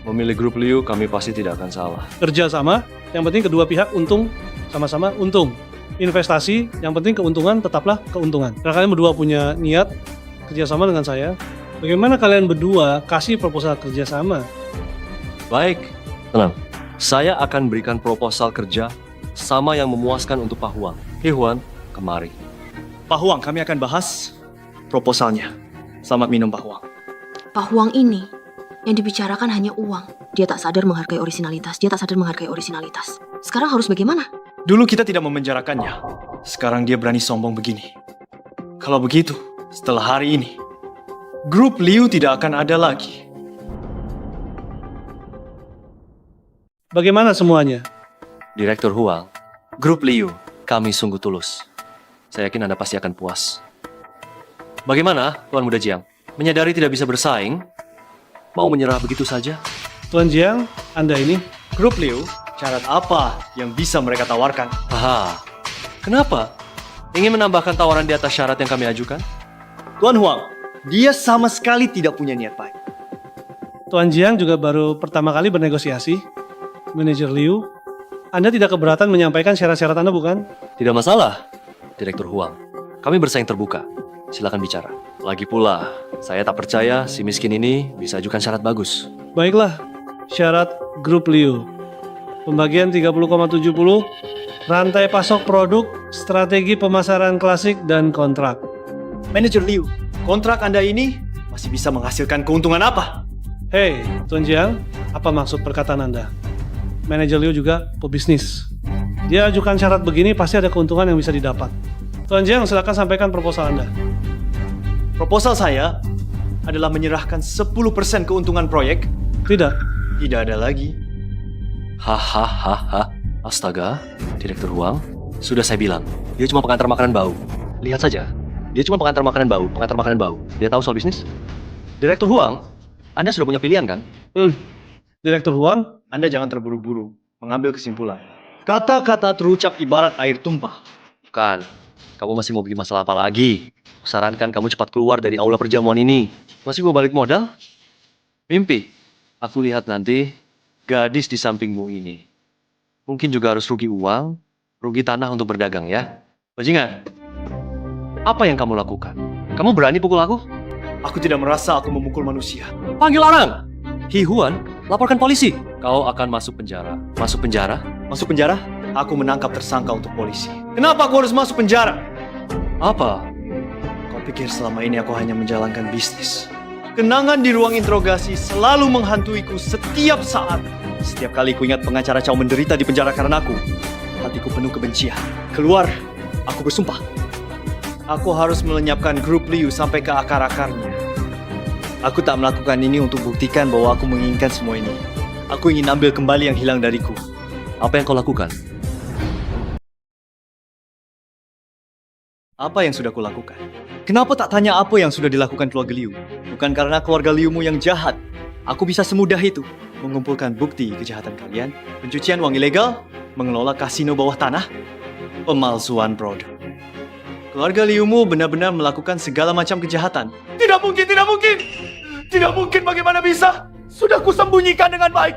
Memilih grup Liu, kami pasti tidak akan salah. Kerja sama, yang penting kedua pihak untung, sama-sama untung. Investasi, yang penting keuntungan tetaplah keuntungan. Karena kalian berdua punya niat kerjasama dengan saya, bagaimana kalian berdua kasih proposal kerjasama? Baik, tenang. Saya akan berikan proposal kerja sama yang memuaskan untuk Pak Huang. Huan, kemari. Pak Huang, kami akan bahas proposalnya. Selamat minum, Pak Huang. Pak Huang ini, yang dibicarakan hanya uang. Dia tak sadar menghargai orisinalitas. Sekarang harus bagaimana? Dulu kita tidak memenjarakannya. Sekarang dia berani sombong begini. Kalau begitu, setelah hari ini, grup Liu tidak akan ada lagi. Bagaimana semuanya? Direktur Huang, grup Liu, kami sungguh tulus. Saya yakin Anda pasti akan puas. Bagaimana, Tuan Muda Jiang? Menyadari tidak bisa bersaing, mau menyerah begitu saja? Tuan Jiang, Anda ini? Grup Liu, syarat apa yang bisa mereka tawarkan? Aha, kenapa? Ingin menambahkan tawaran di atas syarat yang kami ajukan? Tuan Huang, dia sama sekali tidak punya niat baik. Tuan Jiang juga baru pertama kali bernegosiasi. Manajer Liu, Anda tidak keberatan menyampaikan syarat-syarat Anda, bukan? Tidak masalah, Direktur Huang. Kami bersaing terbuka. Silakan bicara. Lagi pula, saya tak percaya si miskin ini bisa ajukan syarat bagus. Baiklah, syarat grup Liu. Pembagian 30,70, rantai pasok produk, strategi pemasaran klasik, dan kontrak. Manajer Liu, kontrak Anda ini masih bisa menghasilkan keuntungan apa? Hei, Tuan Jiang, apa maksud perkataan Anda? Manajer Liu juga pebisnis. Dia ajukan syarat begini pasti ada keuntungan yang bisa didapat. Tuan Jiang, silakan sampaikan proposal Anda. Proposal saya adalah menyerahkan 10% keuntungan proyek. Tidak. Tidak ada lagi. Hahaha. Astaga, Direktur Huang. Sudah saya bilang, dia cuma pengantar makanan bau. Lihat saja, dia cuma pengantar makanan bau. Dia tahu soal bisnis? Direktur Huang, Anda sudah punya pilihan kan? Direktur Huang, Anda jangan terburu-buru mengambil kesimpulan. Kata-kata terucap ibarat air tumpah. Bukan, kamu masih mau bikin masalah apa lagi? Sarankan kamu cepat keluar dari aula perjamuan ini. Masih mau balik modal? Mimpi. Aku lihat nanti gadis di sampingmu ini. Mungkin juga harus rugi uang, rugi tanah untuk berdagang ya. Bajingan, apa yang kamu lakukan? Kamu berani pukul aku? Aku tidak merasa aku memukul manusia. Panggil orang! Huan, laporkan polisi. Kau akan masuk penjara. Masuk penjara? Masuk penjara? Aku menangkap tersangka untuk polisi. Kenapa aku harus masuk penjara? Apa? Kau pikir selama ini aku hanya menjalankan bisnis? Kenangan di ruang interogasi selalu menghantuiku setiap saat. Setiap kali ku ingat pengacara Chow menderita di penjara karena aku, hatiku penuh kebencian. Keluar, aku bersumpah. Aku harus melenyapkan grup Liu sampai ke akar-akarnya. Aku tak melakukan ini untuk buktikan bahwa aku menginginkan semua ini. Aku ingin ambil kembali yang hilang dariku. Apa yang kau lakukan? Apa yang sudah kulakukan? Kenapa tak tanya apa yang sudah dilakukan keluarga Liu? Bukan karena keluarga Liumu yang jahat. Aku bisa semudah itu mengumpulkan bukti kejahatan kalian, pencucian uang ilegal, mengelola kasino bawah tanah, pemalsuan produk. Keluarga Liumu benar-benar melakukan segala macam kejahatan. Tidak mungkin, tidak mungkin! Tidak mungkin, bagaimana bisa? Sudah kusembunyikan dengan baik.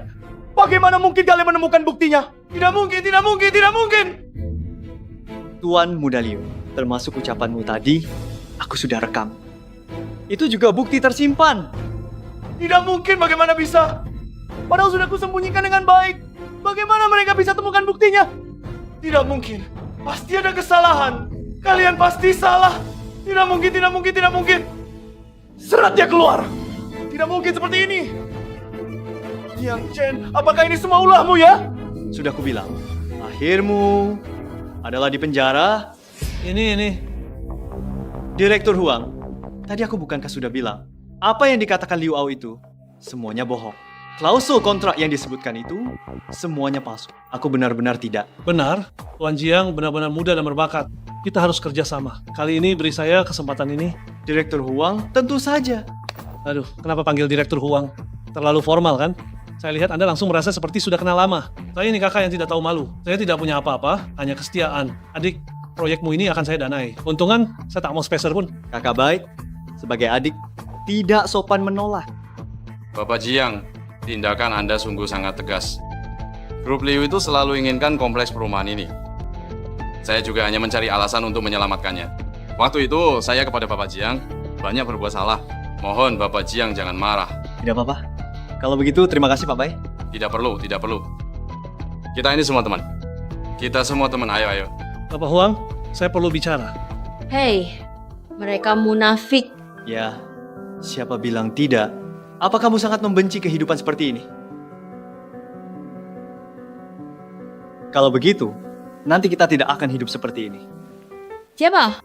Bagaimana mungkin kalian menemukan buktinya? Tidak mungkin, tidak mungkin, tidak mungkin! Tuan Muda Liu, termasuk ucapanmu tadi, aku sudah rekam. Itu juga bukti tersimpan. Tidak mungkin, bagaimana bisa? Padahal sudah kusembunyikan dengan baik. Bagaimana mereka bisa temukan buktinya? Tidak mungkin. Pasti ada kesalahan. Kalian pasti salah. Tidak mungkin, tidak mungkin, tidak mungkin. Seratnya keluar. Tidak mungkin seperti ini. Yang Chen, apakah ini semua ulahmu ya? Sudah kubilang, akhirmu adalah di penjara. Ini. Direktur Huang, tadi aku bukankah sudah bilang, apa yang dikatakan Liu Ao itu, semuanya bohong. Klausul kontrak yang disebutkan itu, semuanya palsu. Aku benar-benar tidak. Benar, Tuan Jiang benar-benar muda dan berbakat. Kita harus kerja sama. Kali ini beri saya kesempatan ini. Direktur Huang, tentu saja. Aduh, kenapa panggil Direktur Huang? Terlalu formal kan? Saya lihat Anda langsung merasa seperti sudah kenal lama. Saya ini kakak yang tidak tahu malu. Saya tidak punya apa-apa, hanya kesetiaan. Adik, proyekmu ini akan saya danai. Untungan, saya tak mau spacer pun. Kakak baik, sebagai adik, tidak sopan menolak. Bapak Jiang, tindakan Anda sungguh sangat tegas. Grup Liu itu selalu inginkan kompleks perumahan ini. Saya juga hanya mencari alasan untuk menyelamatkannya. Waktu itu, saya kepada Bapak Jiang banyak berbuat salah. Mohon Bapak Jiang jangan marah. Tidak apa-apa. Kalau begitu, terima kasih Pak Bai. Tidak perlu, tidak perlu. Kita ini semua teman. Kita semua teman, ayo. Bapak Huang, saya perlu bicara. Hei, mereka munafik. Ya, siapa bilang tidak? Apa kamu sangat membenci kehidupan seperti ini? Kalau begitu, nanti kita tidak akan hidup seperti ini. Siapa?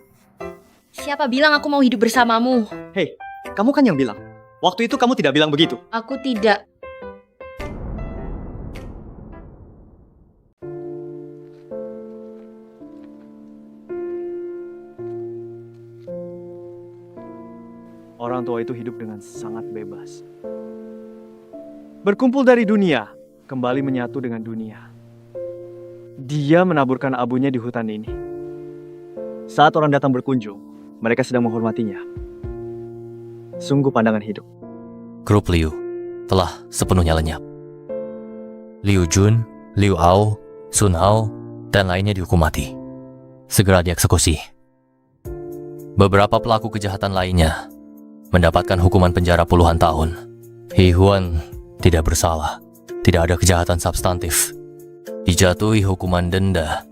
Siapa bilang aku mau hidup bersamamu? Hei, kamu kan yang bilang. Waktu itu kamu tidak bilang begitu. Aku tidak. Orang tua itu hidup dengan sangat bebas. Berkumpul dari dunia, kembali menyatu dengan dunia. Dia menaburkan abunya di hutan ini. Saat orang datang berkunjung, mereka sedang menghormatinya. Sungguh pandangan hidup. Grup Liu telah sepenuhnya lenyap. Liu Jun, Liu Ao, Sun Hao, dan lainnya dihukum mati. Segera dieksekusi. Beberapa pelaku kejahatan lainnya mendapatkan hukuman penjara puluhan tahun. He Huan tidak bersalah. Tidak ada kejahatan substantif. Dijatuhi hukuman denda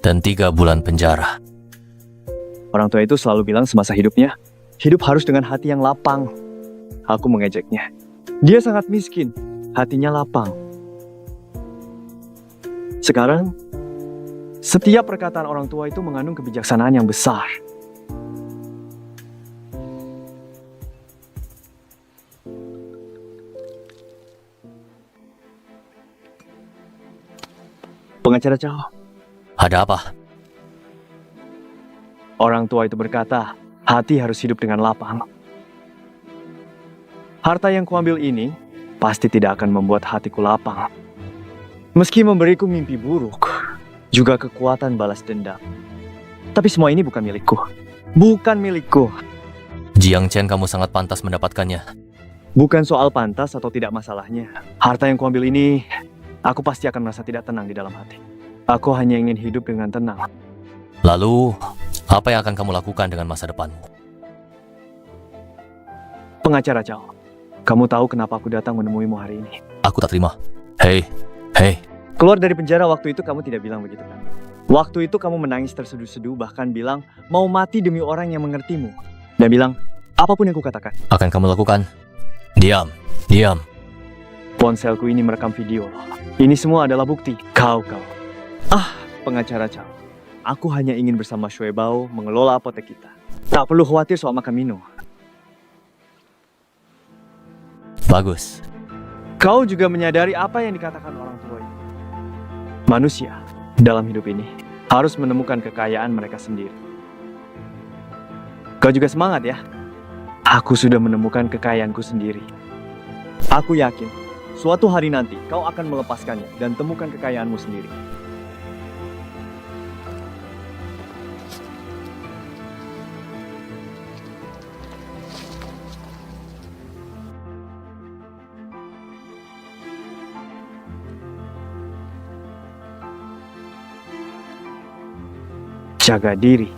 dan 3 bulan penjara. Orang tua itu selalu bilang semasa hidupnya, hidup harus dengan hati yang lapang. Aku mengejeknya. Dia sangat miskin, hatinya lapang. Sekarang, setiap perkataan orang tua itu mengandung kebijaksanaan yang besar. Pengacara Cao. Ada apa? Orang tua itu berkata, hati harus hidup dengan lapang. Harta yang kuambil ini pasti tidak akan membuat hatiku lapang. Meski memberiku mimpi buruk, juga kekuatan balas dendam. Tapi semua ini bukan milikku. Bukan milikku. Jiang Chen, kamu sangat pantas mendapatkannya. Bukan soal pantas atau tidak masalahnya. Harta yang kuambil ini, aku pasti akan merasa tidak tenang di dalam hati. Aku hanya ingin hidup dengan tenang. Lalu, apa yang akan kamu lakukan dengan masa depanmu? Pengacara Cao, kamu tahu kenapa aku datang menemuimu hari ini? Aku tak terima. Hei. Keluar dari penjara waktu itu kamu tidak bilang begitu kan? Waktu itu kamu menangis terseduh-seduh, bahkan bilang mau mati demi orang yang mengertimu. Dan bilang, apapun yang kukatakan. Akan kamu lakukan? Diam. Ponselku ini merekam video. Ini semua adalah bukti. Kau. Pengacara Cao. Aku hanya ingin bersama Shui Bao mengelola apotek kita. Tak perlu khawatir soal makan minum. Bagus. Kau juga menyadari apa yang dikatakan orang tua itu. Manusia dalam hidup ini harus menemukan kekayaan mereka sendiri. Kau juga semangat ya? Aku sudah menemukan kekayaanku sendiri. Aku yakin suatu hari nanti kau akan melepaskannya dan temukan kekayaanmu sendiri. Jaga diri.